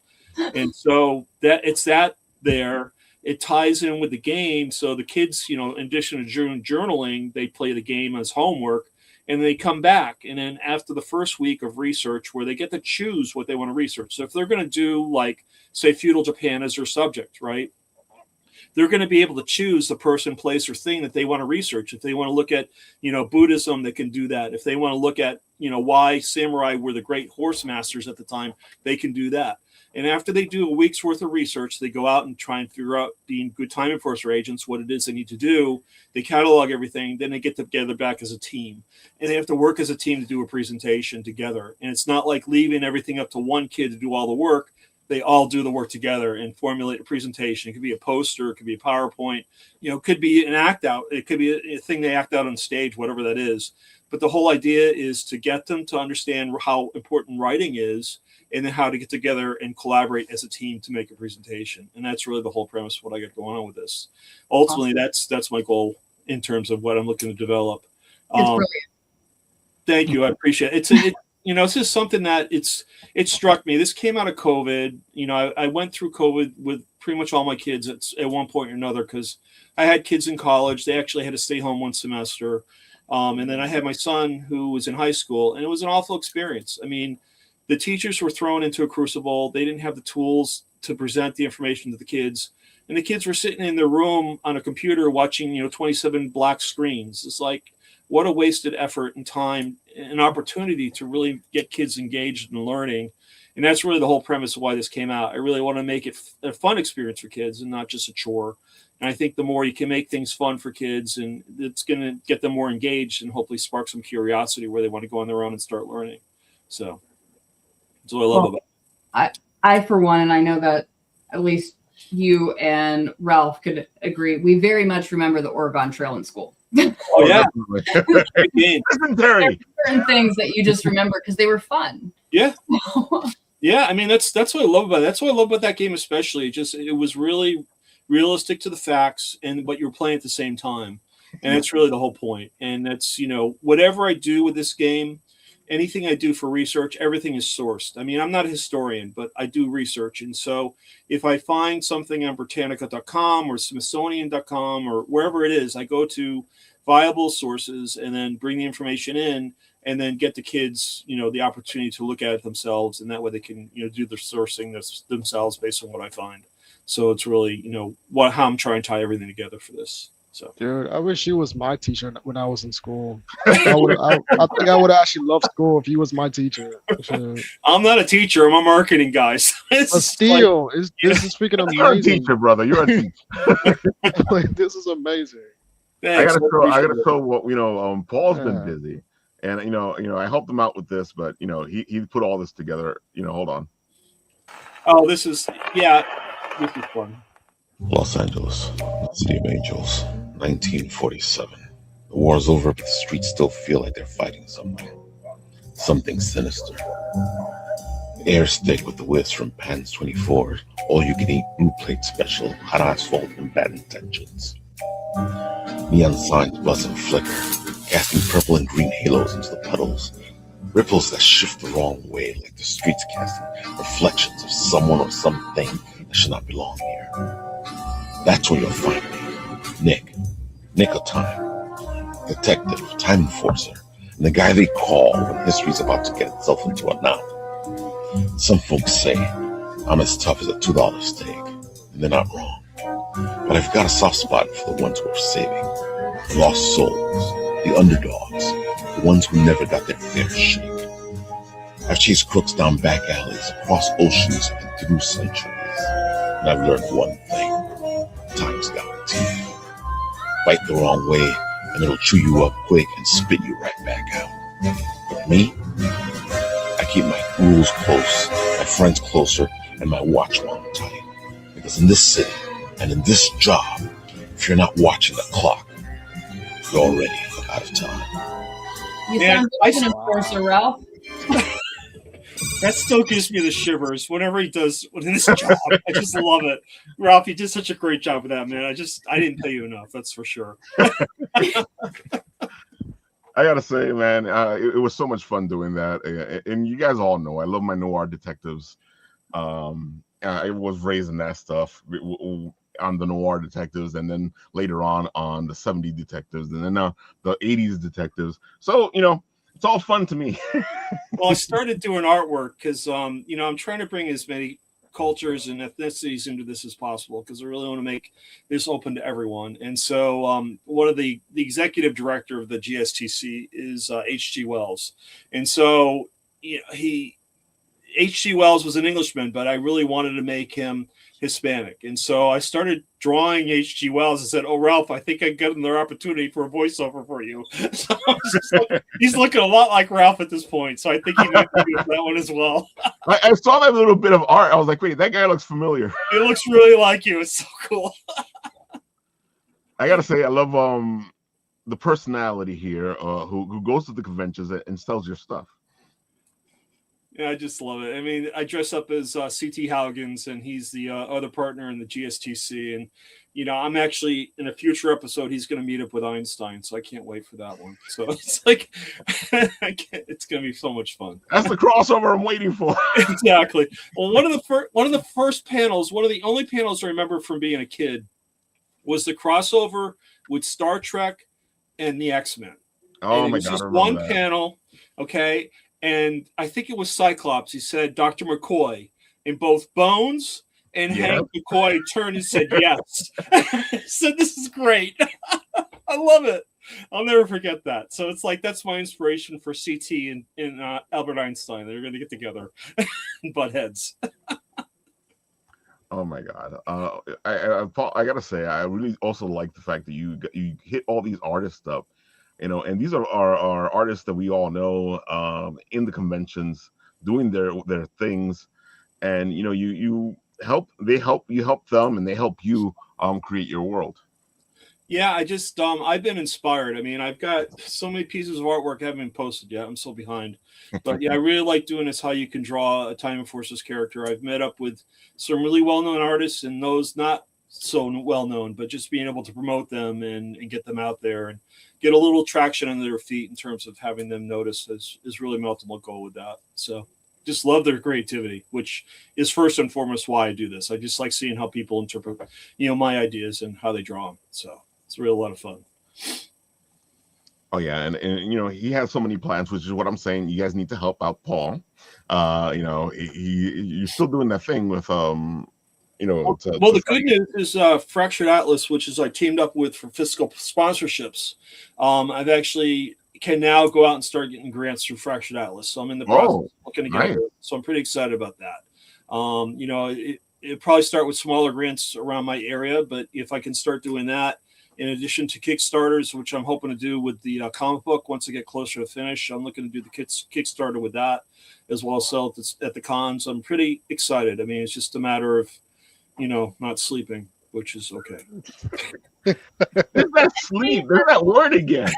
And so it's that there. It ties in with the game. So the kids, you know, in addition to journaling, they play the game as homework. And they come back, and then after the first week of research, where they get to choose what they want to research. So if they're going to do, like, say, feudal Japan as their subject, right? They're going to be able to choose the person, place, or thing that they want to research. If they want to look at, you know, Buddhism, they can do that. If they want to look at, you know, why samurai were the great horse masters at the time, they can do that. And after they do a week's worth of research, they go out and try and figure out, being good time enforcer agents, what it is they need to do. They catalog everything. Then they get together back as a team. And they have to work as a team to do a presentation together. And it's not like leaving everything up to one kid to do all the work. They all do the work together and formulate a presentation. It could be a poster. It could be a PowerPoint. You know, it could be an act out. It could be a thing they act out on stage, whatever that is. But the whole idea is to get them to understand how important writing is, and then how to get together and collaborate as a team to make a presentation. And that's really the whole premise of what I got going on with this. Ultimately, that's my goal in terms of what I'm looking to develop. It's brilliant. Thank you. I appreciate it. You know, this is something that it struck me. This came out of COVID. You know, I went through COVID with pretty much all my kids at one point or another, because I had kids in college. They actually had to stay home one semester. And then I had my son who was in high school, and it was an awful experience. I mean, the teachers were thrown into a crucible. They didn't have the tools to present the information to the kids. And the kids were sitting in their room on a computer watching, you know, 27 black screens. It's like, what a wasted effort and time and opportunity to really get kids engaged in learning. And that's really the whole premise of why this came out. I really want to make it a fun experience for kids and not just a chore. And I think the more you can make things fun for kids, and it's going to get them more engaged and hopefully spark some curiosity where they want to go on their own and start learning. So that's what I love about it. I, for one, and I know that at least you and Ralph could agree, we very much remember the Oregon Trail in school. Oh, yeah. Legendary. Certain things that you just remember because they were fun. Yeah. Yeah. I mean, that's what I love about it. That's what I love about that game, especially. It was really realistic to the facts, but you were playing at the same time. And that's really the whole point. And that's, you know, whatever I do with this game, anything I do for research, everything is sourced. I mean, I'm not a historian, but I do research. And so if I find something on Britannica.com or Smithsonian.com or wherever it is, I go to viable sources and then bring the information in and then get the kids, you know, the opportunity to look at it themselves. And that way they can, you know, do the sourcing themselves based on what I find. So it's really, you know, how I'm trying to tie everything together for this. So Dude, I wish you was my teacher when I was in school. I think I would actually love school if you was my teacher. Shit. I'm not a teacher. I'm a marketing guy. So it's But just like, still, this is freaking You're a amazing. teacher, brother. You're a teacher. Like, this is amazing. thanks. I gotta appreciate show it. what Paul's been Yeah. busy, and I helped him out with this, but he put all this together. Hold on. Oh, this is fun. Los Angeles, City of Angels, 1947. The war's over, but the streets still feel like they're fighting somewhere. Something sinister. The air's thick with the whiffs from Pan's 24, all-you-can-eat blue plate special, hot asphalt, and bad intentions. Neon signs buzz and flicker, casting purple and green halos into the puddles. Ripples that shift the wrong way, like the streets casting reflections of someone or something that should not belong here. That's when you'll find me, Nick of Time, detective, time enforcer, and the guy they call when history's about to get itself into a knot. Some folks say I'm as tough as a $2 steak, and they're not wrong. But I've got a soft spot for the ones worth saving, the lost souls, the underdogs, the ones who never got their fair shake. I've chased crooks down back alleys, across oceans, and through centuries, and I've learned one thing. Time's got teeth. Bite the wrong way, and it'll chew you up quick and spit you right back out. But me, I keep my rules close, my friends closer, and my watch wound tight. Because in this city, and in this job, if you're not watching the clock, you're already out of time. You Yeah, sound like an enforcer, Ralph. That still gives me the shivers whenever he does in this job. I just love it. Ralph, you did such a great job with that, man. I didn't pay you enough, that's for sure. I gotta say, man, it was so much fun doing that, and you guys all know I love my noir detectives. I was raised in that stuff on the noir detectives, and then later on the 70s detectives, and then the 80s detectives. So it's all fun to me. Well, I started doing artwork because I'm trying to bring as many cultures and ethnicities into this as possible, because I really want to make this open to everyone. And so one of the executive director of the GSTC is H.G. Wells. And so H.G. Wells was an Englishman, but I really wanted to make him Hispanic. And so I started drawing H.G. Wells and said, "Oh, Ralph, I think I got another opportunity for a voiceover for you." So he's looking a lot like Ralph at this point. So I think he might be with that one as well. I saw that little bit of art. I was like, wait, that guy looks familiar. It looks really like you. It's so cool. I gotta say, I love the personality here who goes to the conventions and sells your stuff. Yeah, I just love it. I mean, I dress up as C.T. Haugens, and he's the other partner in the GSTC. And, I'm actually, in a future episode, he's going to meet up with Einstein, so I can't wait for that one. So it's like, it's going to be so much fun. That's the crossover I'm waiting for. Exactly. Well, one of the first panels, one of the only panels I remember from being a kid, was the crossover with Star Trek and the X-Men. Oh, my God. It was just one panel, okay? And I think it was Cyclops. He said, "Dr. McCoy," and both Bones and Hank McCoy turned and said, "Yes." Said, "This is great." I love it. I'll never forget that. So it's like, that's my inspiration for CT and Albert Einstein. They're going to get together and butt heads. Oh my God. I gotta say, I really also like the fact that you hit all these artist stuff. And these are our artists that we all know in the conventions doing their things, and you help them, and they help you create your world. Yeah, I just I've been inspired. I mean, I've got so many pieces of artwork I haven't been posted yet. I'm so behind. But yeah, I really like doing this, how you can draw a Time Enforcer's character. I've met up with some really well-known artists and those not so well-known, but just being able to promote them and get them out there and get a little traction under their feet in terms of having them noticed is really my ultimate goal with that. So just love their creativity, which is first and foremost why I do this. I just like seeing how people interpret, my ideas and how they draw them. So it's really a lot of fun. Oh yeah, and he has so many plans, which is what I'm saying. You guys need to help out Paul. You're still doing that thing with Well, the good news is Fractured Atlas, which is I teamed up with for fiscal sponsorships. I've actually can now go out and start getting grants through Fractured Atlas. So I'm in the process of looking to get it. So I'm pretty excited about that. It'll probably start with smaller grants around my area, but if I can start doing that, in addition to Kickstarters, which I'm hoping to do with the comic book once I get closer to finish, I'm looking to do the Kickstarter with that, as well as sell it at the cons. I'm pretty excited. I mean, it's just a matter of, not sleeping, which is okay. There's that sleep. There's that word again.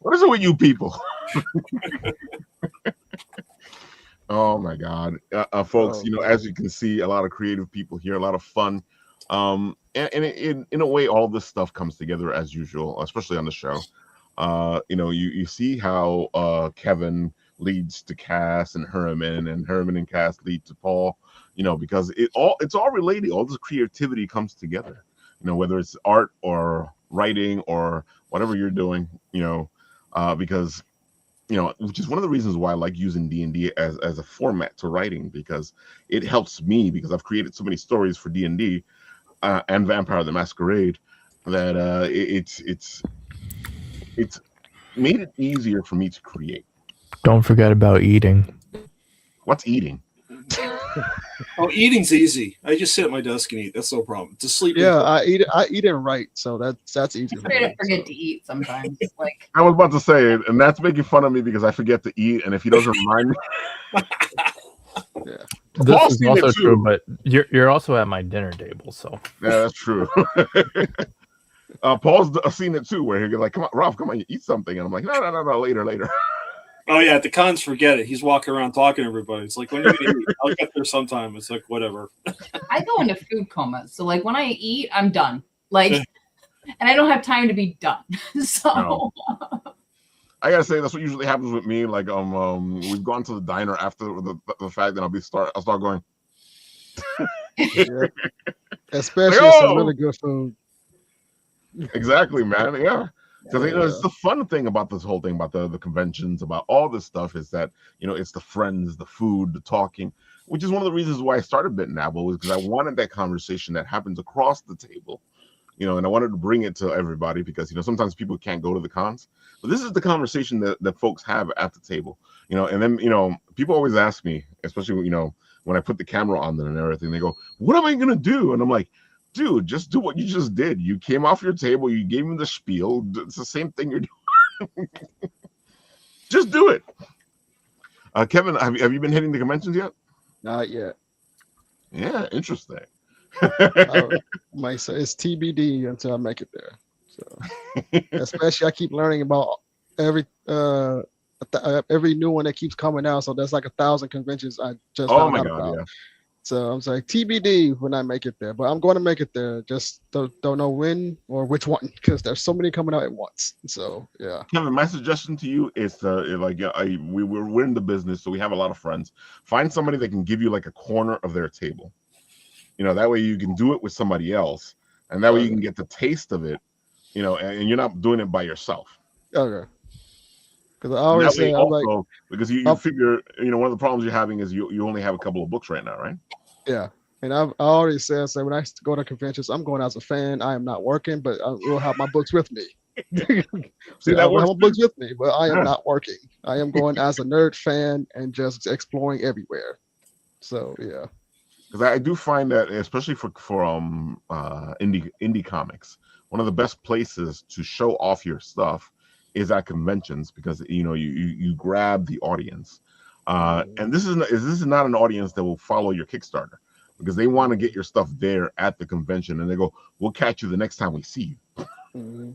What is it with you people? Oh my God, folks! As you can see, a lot of creative people here, a lot of fun, and in a way, all this stuff comes together as usual, especially on the show. You see how Kevin leads to Cass and Herman and Cass lead to Paul. Because it's all related. All this creativity comes together. Whether it's art or writing or whatever you're doing. Because which is one of the reasons why I like using D&D as a format to writing, because it helps me, because I've created so many stories for D&D and Vampire the Masquerade that it's made it easier for me to create. Don't forget about eating. What's eating? Oh, eating's easy. I just sit at my desk and eat. That's no problem. To sleep. Yeah, I eat and write, so that's easy. I forget to eat sometimes. Like I was about to say, and that's making fun of me because I forget to eat, and if he doesn't remind me. Yeah. This Paul's is also true, but you're also at my dinner table, so yeah, that's true. Paul's seen it too, where he's like, "Come on, Ralph, come on, eat something," and I'm like, "No, later." Oh yeah, at the cons, forget it. He's walking around talking to everybody. It's like, when you eat, I'll get there sometime. It's like, whatever. I go into food coma, so like when I eat, I'm done. Like, and I don't have time to be done. So. No. I gotta say, that's what usually happens with me. Like, we've gone to the diner after the fact that I'll start going. Yeah. Especially some really good food. Exactly, man. Yeah. Because it's the fun thing about this whole thing, about the conventions, about all this stuff, is that it's the friends, the food, the talking, which is one of the reasons why I started Bit Nabble, was because I wanted that conversation that happens across the table, and I wanted to bring it to everybody, because sometimes people can't go to the cons, but this is the conversation that folks have at the table, and then people always ask me, especially when I put the camera on them and everything, they go, "What am I gonna do?" And I'm like, dude, just do what you just did. You came off your table, you gave him the spiel. It's the same thing you're doing. Just do it. Kevin, have you been hitting the conventions yet? Not yet. Yeah, interesting. It's TBD until I make it there. So, especially I keep learning about every new one that keeps coming out. So there's like 1,000 conventions I just found out about. Yeah. So I'm like TBD when I make it there, but I'm going to make it there. Just don't know when or which one, because there's so many coming out at once. So yeah. Kevin, my suggestion to you is we're in the business, so we have a lot of friends. Find somebody that can give you like a corner of their table. That way you can do it with somebody else, and that way you can get the taste of it. And you're not doing it by yourself. Okay. Because I always say, also, because you figure, one of the problems you're having is you only have a couple of books right now, right? Yeah. And I already said, when I go to conventions, I'm going as a fan. I am not working, but I will have my books with me. I will have my books with me, but I am not working. I am going as a nerd fan and just exploring everywhere. So, yeah. Because I do find that, especially for indie comics, one of the best places to show off your stuff is at conventions, because you grab the audience, and this is not an audience that will follow your Kickstarter, because they want to get your stuff there at the convention, and they go, "We'll catch you the next time we see you." Mm-hmm.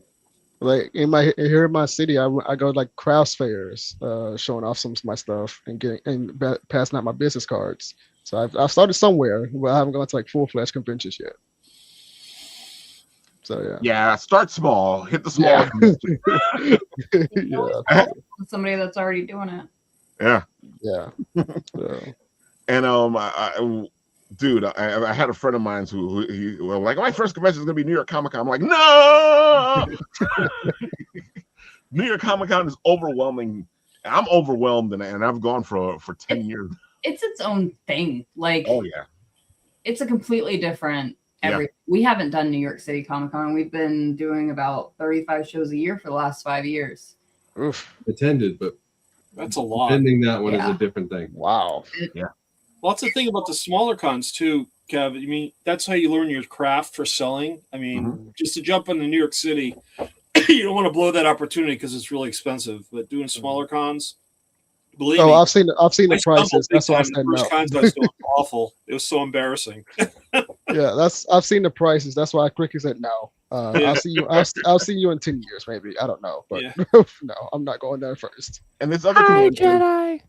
Like here in my city, I go like crafts fairs, showing off some of my stuff and passing out my business cards. So I've started somewhere, but I haven't gone to like full-fledged conventions yet. So yeah, start small, hit the small. Yeah. Somebody that's already doing it. Yeah. So. And I had a friend of mine who like, my first convention is gonna be New York Comic Con. I'm like, no. New York Comic Con is overwhelming. I'm overwhelmed, and I've gone for 10 years. It's its own thing. Like, oh yeah. it's a completely different Yeah. We haven't done New York City Comic Con. We've been doing about 35 shows a year for the last 5 years. Oof. Attended, but That's a lot. attending that one is Yeah. a different thing. Wow. Well, that's the thing about the smaller cons too, Kev. I mean, that's how you learn your craft for selling. I mean, just to jump into New York City, you don't want to blow that opportunity because it's really expensive. But doing smaller cons, believe me, I've seen I the stumbled prices. big That's why I time. said The first no. cons I was doing was awful. It was so embarrassing. Yeah, I've seen the prices. That's why I quickly said no. Yeah. I'll see you. I'll see you in 10 years, maybe. I don't know, but Yeah. no, I'm not going there first. And this other convention,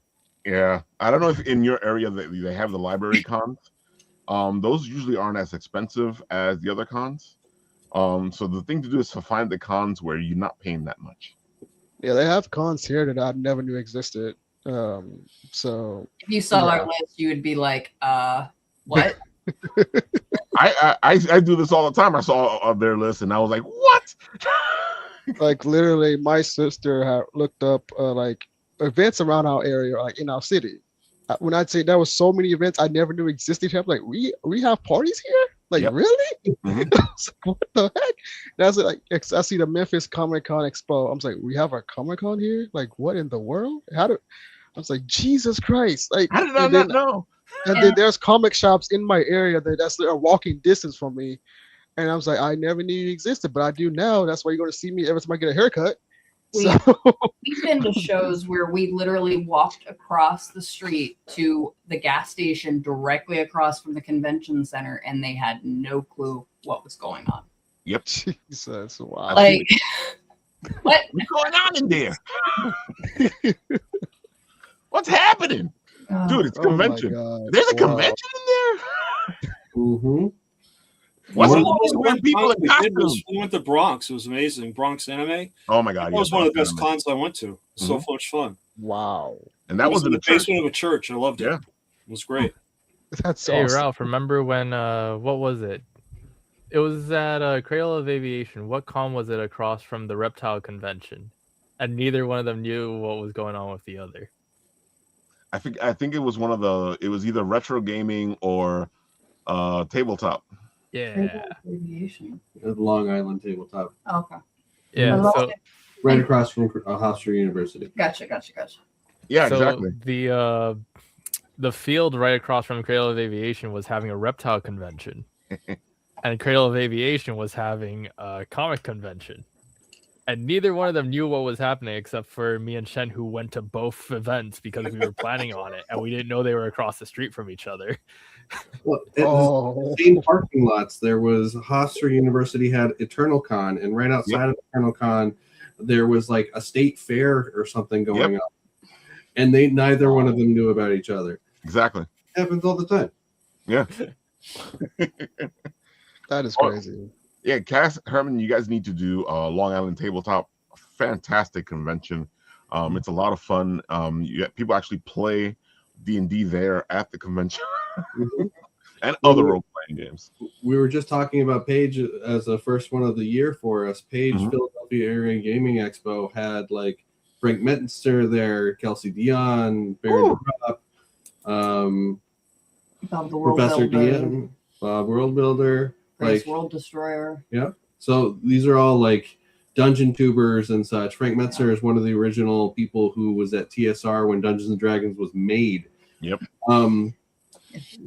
yeah, I don't know if in your area they have the library cons. Those usually aren't as expensive as the other cons. So the thing to do is to find the cons where you're not paying that much. Yeah, they have cons here that I never knew existed. So If you saw Yeah. our list, you would be like, what? I do this all the time. I saw their list and I was like, what? like literally, my sister had looked up like events around our area, like in our city. When I'd say there was so many events I never knew existed, I'm like, we have parties here? Like Yep. really? Mhm. I was like, what the heck? That's like I see the Memphis Comic Con Expo. I was like, we have a Comic Con here? Like what in the world? I was like, Jesus Christ! Like How did I and not then, know? and then there's comic shops in my area that's a walking distance from me. And I was like, I never knew you existed, but I do now. That's why you're going to see me every time I get a haircut. We- So We've been to shows where we literally walked across the street to the gas station directly across from the convention center, and they had no clue what was going on. Yep. Jesus, wow. Like, what? What's going on in there? What's happening? Dude, it's Oh my convention. God. There's a Wow. convention in there? Mm-hmm. What's One all of these the weird best people cons in we did was costumes? we went to Bronx. It was amazing. Bronx Anime. Oh my God. That was one of the best Bronx Anime. cons I went to. So much fun. Wow. And that was in the the church. basement of a church. I loved it. Yeah. It was great. That's Hey awesome. Ralph, remember when what was it? It was at Cradle of Aviation. What con was it across from the reptile convention? And neither one of them knew what was going on with the other. I think it was it was either retro gaming or tabletop. Yeah. Aviation. Long Island tabletop, Okay. Yeah. Hello? So right across from Hofstra University. Gotcha. Yeah, so exactly. the field right across from Cradle of Aviation was having a reptile convention. And Cradle of Aviation was having a comic convention. And neither one of them knew what was happening except for me and Shen, who went to both events because we were planning on it and we didn't know they were across the street from each other. Well, at Oh. the same parking lots, there was Hofstra University had Eternal Con, and right outside of Eternal Con, there was like a state fair or something going on. And neither one of them knew about each other. Exactly. It happens all the time. Yeah. That is crazy. Yeah, Cass, Herman, you guys need to do Long Island Tabletop. Fantastic convention. It's a lot of fun. People actually play D&D there at the convention. And other role-playing games. We were just talking about Page as the first one of the year for us. Page Philadelphia Area Gaming Expo had like Frank Mettenster there, Kelsey Dion, Baron Rupp, Bob the World Professor Builder, DM, Bob World Builder. Grace Like, World Destroyer. yeah. So these are all like dungeon tubers and such. Frank Metzer is one of the original people who was at TSR when Dungeons and Dragons was made. Yep.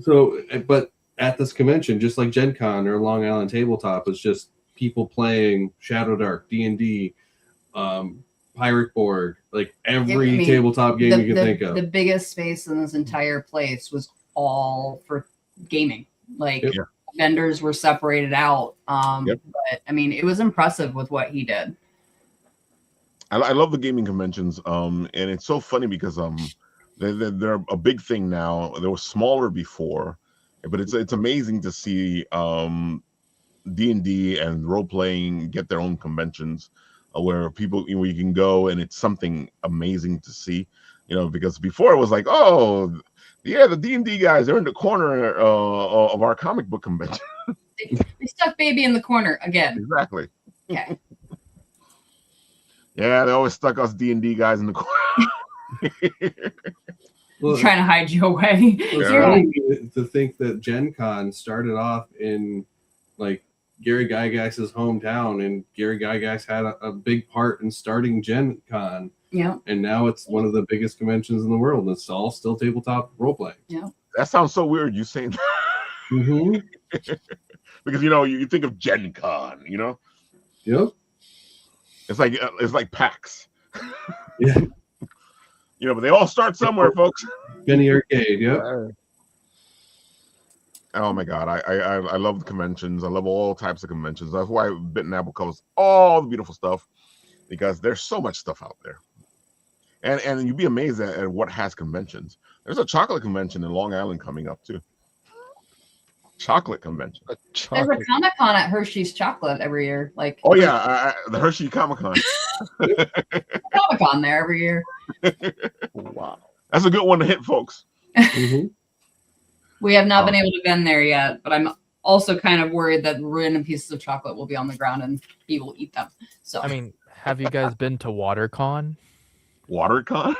So, but at this convention, just like Gen Con or Long Island Tabletop, it's just people playing Shadow Dark, D&D, Pirate Board, like every tabletop game you can think of. The biggest space in this entire place was all for gaming. Like vendors were separated out. But I mean, it was impressive with what he did. I love the gaming conventions. And it's so funny because they're a big thing now. They were smaller before, but it's amazing to see D&D and role playing get their own conventions where people where you can go and it's something amazing to see. Because before it was like, oh yeah, the D&D guys, they're in the corner of our comic book convention. They stuck baby in the corner again. Exactly. Okay. Yeah, they always stuck us D&D guys in the corner. Well, trying to hide you away. Well, it's You're funny like, to think that Gen Con started off in like Gary Gygax's hometown, and Gary Gygax had a big part in starting Gen Con. yeah, And now it's one of the biggest conventions in the world. And it's all still tabletop role playing. yeah. That sounds so weird. You saying that Mm-hmm. because you think of Gen Con, Yep. it's like PAX, Yeah. but they all start somewhere, folks. Penny Arcade. Yep. Oh my God, I love the conventions. I love all types of conventions. That's why Bit and Apple covers all the beautiful stuff, because there's so much stuff out there. And you'd be amazed at what has conventions. There's a chocolate convention in Long Island coming up too. Chocolate convention. There's a Comic Con at Hershey's Chocolate every year. Like, Oh yeah, the Hershey Comic Con. Comic Con there every year. Wow. That's a good one to hit, folks. Mm-hmm. We have not been able to been there yet, but I'm also kind of worried that random pieces of chocolate will be on the ground and he will eat them. So I mean, have you guys been to WaterCon? WaterCon?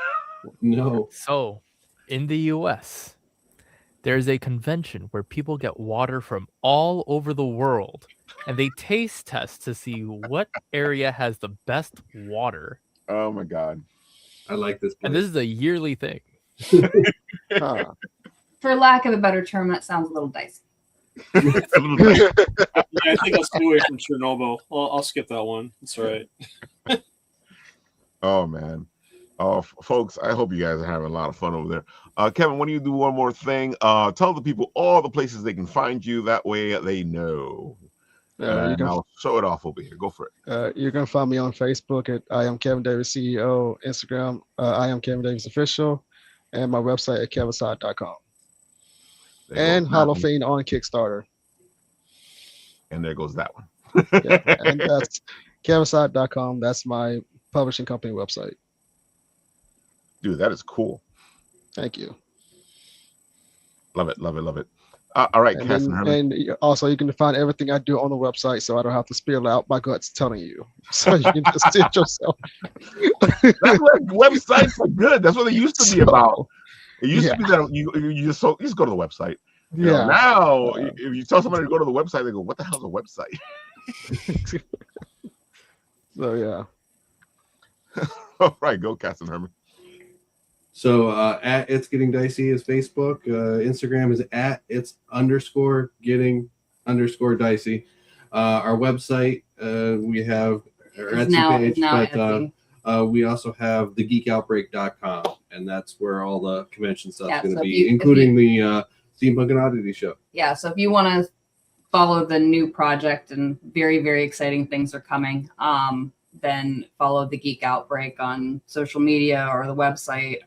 No. So, in the US, there's a convention where people get water from all over the world and they taste test to see what area has the best water. Oh my God. I like this. And this is a yearly thing. Huh. for lack of a better term, that sounds a little dicey. Yeah, I think I'll stay away from Chernobyl. I'll skip that one. It's all right. Oh man. Oh, folks, I hope you guys are having a lot of fun over there. Kevin, why don't you do one more thing? Tell the people all the places they can find you. That way they know. And I'll show it off over here. Go for it. You can find me on Facebook at I am Kevin Davis CEO, Instagram I am Kevin Davis Official, and my website at kevinside.com. And Halloween on Kickstarter. And there goes that one. Yeah, and that's kevinside.com. That's my publishing company website. Dude, that is cool. Thank you. Love it, love it, love it. All right, Cass and Herman. And also, you can find everything I do on the website, so I don't have to spill out my guts telling you. So you can just see it yourself. That's what websites are good. That's what they used to be about. It used to be that you just go to the website. Now, if you tell somebody to go to the website, they go, "What the hell is a website?" So yeah. All right, go, Cass and Herman. So at It's Getting Dicey is Facebook. Instagram is at its_getting_dicey. Our website, we have our Etsy page, but we also have thegeekoutbreak.com, and that's where all the convention stuff is going to be, including the Steampunk and Oddity show. Yeah, so if you want to follow the new project, and very, very exciting things are coming, then follow the Geek Outbreak on social media or the website.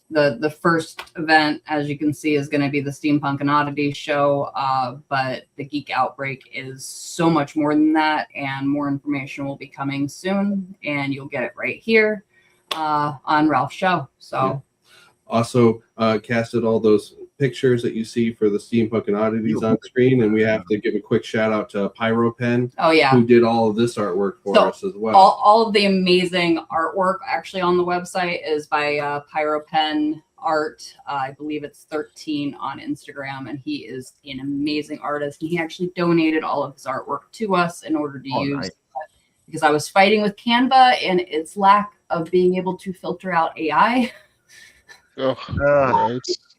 The first event, as you can see, is going to be the Steampunk and Oddity show, but the Geek Outbreak is so much more than that, and more information will be coming soon, and you'll get it right here on Ralph's show. So also casted all those pictures that you see for the Steampunk and Oddities on screen, and we have to give a quick shout out to PyroPen, who did all of this artwork for us as well. All of the amazing artwork actually on the website is by PyroPen Art. I believe it's 13 on Instagram, and he is an amazing artist. And he actually donated all of his artwork to us in order to use, nice. Because I was fighting with Canva and its lack of being able to filter out AI.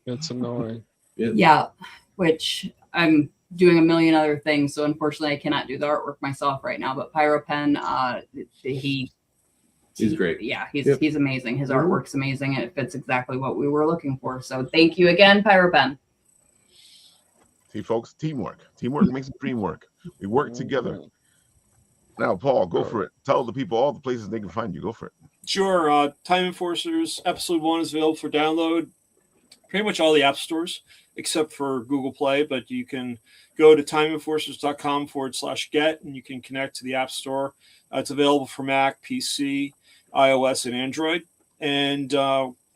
It's annoying. Yeah, which I'm doing a million other things. So unfortunately, I cannot do the artwork myself right now. But PyroPen, he's great. Yeah, he's amazing. His artwork's amazing, and it fits exactly what we were looking for. So thank you again, PyroPen. See, folks, teamwork. Teamwork makes the dream work. We work together. Now, Paul, go for it. Tell the people all the places they can find you. Go for it. Sure. Time Enforcers Episode 1 is available for download. Pretty much all the app stores except for Google Play, but you can go to timeenforcers.com/get and you can connect to the App Store. It's available for Mac, PC, iOS, and Android. And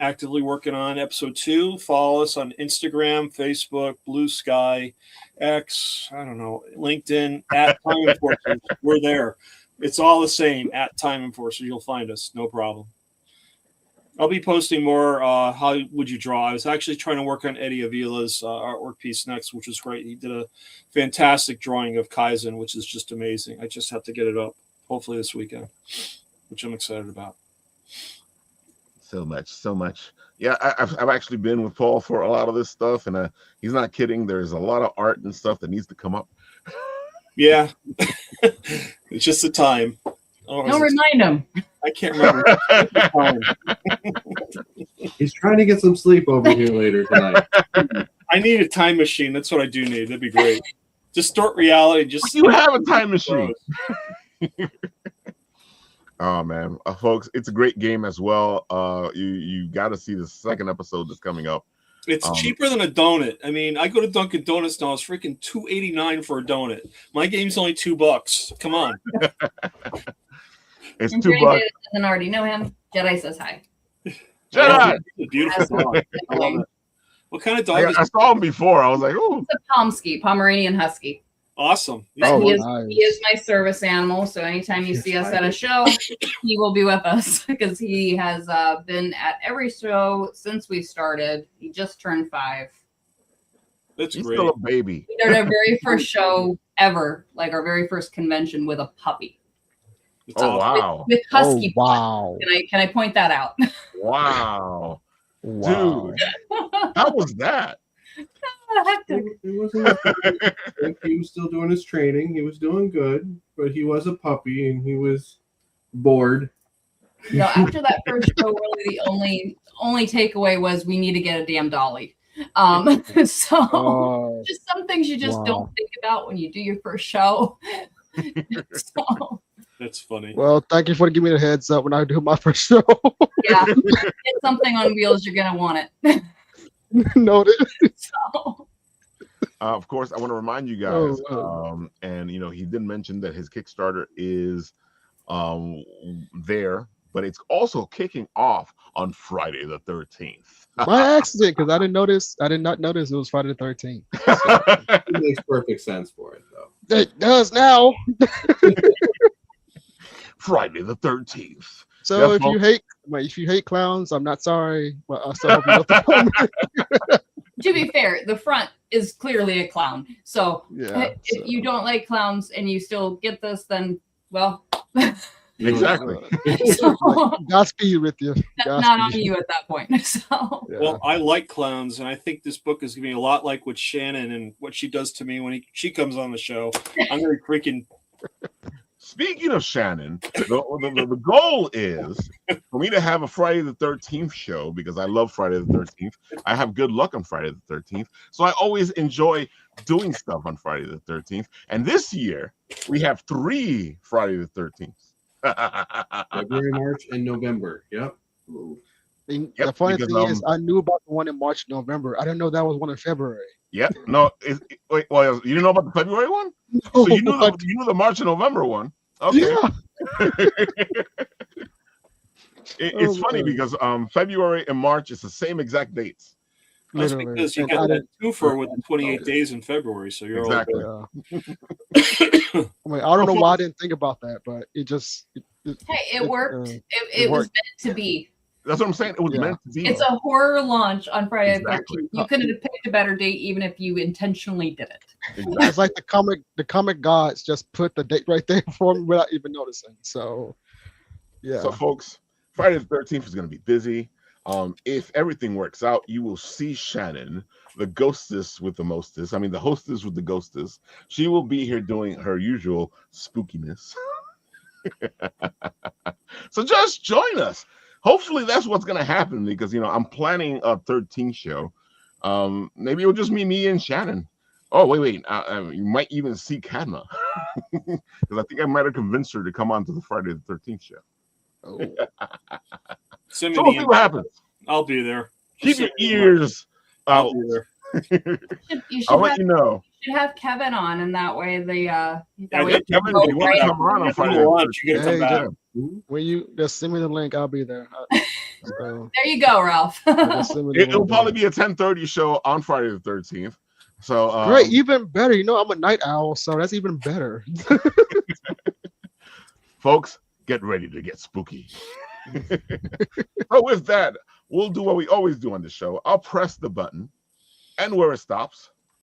actively working on Episode 2. Follow us on Instagram, Facebook, Blue Sky, X, I don't know, LinkedIn, at Time Enforcers. We're there. It's all the same, at Time Enforcers. You'll find us. No problem. I'll be posting more. How would you draw? I was actually trying to work on Eddie Avila's artwork piece next, which was great. He did a fantastic drawing of Kaizen, which is just amazing. I just have to get it up, hopefully this weekend, which I'm excited about. So much. Yeah, I've actually been with Paul for a lot of this stuff, and he's not kidding. There's a lot of art and stuff that needs to come up. Yeah, it's just the time. Don't remind him. I can't remember. He's trying to get some sleep over here later tonight. I need a time machine. That's what I do need. That'd be great. Distort reality. Just you have a time machine. Oh man, folks, it's a great game as well. You got to see the second episode that's coming up. It's cheaper than a donut. I mean, I go to Dunkin' Donuts now. It's freaking $2.89 for a donut. My game's only $2. Come on. It's and $2. Doesn't already know him. Jedi says hi. Jedi. It's a beautiful dog. I love it. What kind of dog is I saw him before. I was like, oh. It's a Pomsky, Pomeranian Husky. Awesome. But he is my service animal. So anytime you see us at a show, he will be with us because he has been at every show since we started. He just turned 5. That's He's great. still a baby. We did our very first show ever, like our very first convention with a puppy. Oh wow! With husky. Oh, wow! Can I point that out? Wow, Wow. dude, how was that? It wasn't. He was still doing his training. He was doing good, but he was a puppy and he was bored. No, after that first show, really the only takeaway was we need to get a damn dolly. So just some things you just don't think about when you do your first show. So. That's funny. Well, thank you for giving me the heads up when I do my first show. Yeah, it's something on wheels. You're gonna want it. Noted. So. Of course, I want to remind you guys, and he did mention that his Kickstarter is there, but it's also kicking off on Friday the 13th. By accident, because I did not notice it was Friday the 13th. So it makes perfect sense for it, though. It does now. Friday the 13th. So if you hate clowns, I'm not sorry, but I still hope you love the To be fair, the front is clearly a clown. So yeah, if you don't like clowns and you still get this, then well, exactly. So, Godspeed with you. That's not on you at that point. So well, I like clowns, and I think this book is going to be a lot like with Shannon and what she does to me when she comes on the show. I'm going to freaking. Speaking of Shannon, the goal is for me to have a Friday the 13th show because I love Friday the 13th. I have good luck on Friday the 13th. So I always enjoy doing stuff on Friday the 13th. And this year, we have 3 Friday the 13th. February, March, and November. Yep. The funny thing is, I knew about the one in March, November. I didn't know that was one in February. Yep. No, wait, well, you didn't know about the February one? No, So you knew the March and November one. Okay. Yeah. It's funny because February and March is the same exact dates. That's Literally. because you And got I that twofer with the 28 days in February, so you're Exactly. all Yeah. I mean, I don't know why I didn't think about that, but it just it worked. It was meant to be. That's what I'm saying. It was meant to be. It's a horror launch on Friday the Exactly. 13th. You couldn't have picked a better date, even if you intentionally did it. It's like the comic gods just put the date right there for me without even noticing. So yeah. So folks, Friday the 13th is going to be busy. If everything works out, you will see Shannon, the ghostess with the mostess. I mean, the hostess with the ghostess. She will be here doing her usual spookiness. So just join us. Hopefully that's what's going to happen because, I'm planning a 13th show. Maybe it'll just be me and Shannon. Oh, wait. You might even see Kadma because I think I might have convinced her to come on to the Friday the 13th show. Oh. Send So me we'll see what happens. I'll be there. Keep your ears out. I'll be there. You I'll let you know. should have Kevin on, and that way Kevin, if you want to come on Friday the 13th, You gotta come Hey, back. When you just send me the link, I'll be there. So, There you go, Ralph. just send me the it'll link. probably be a 10:30 show on Friday the 13th. So Great, even better. I'm a night owl, so that's even better. folks, get ready to get spooky. So with that, we'll do what we always do on the show. I'll press the button, and where it stops,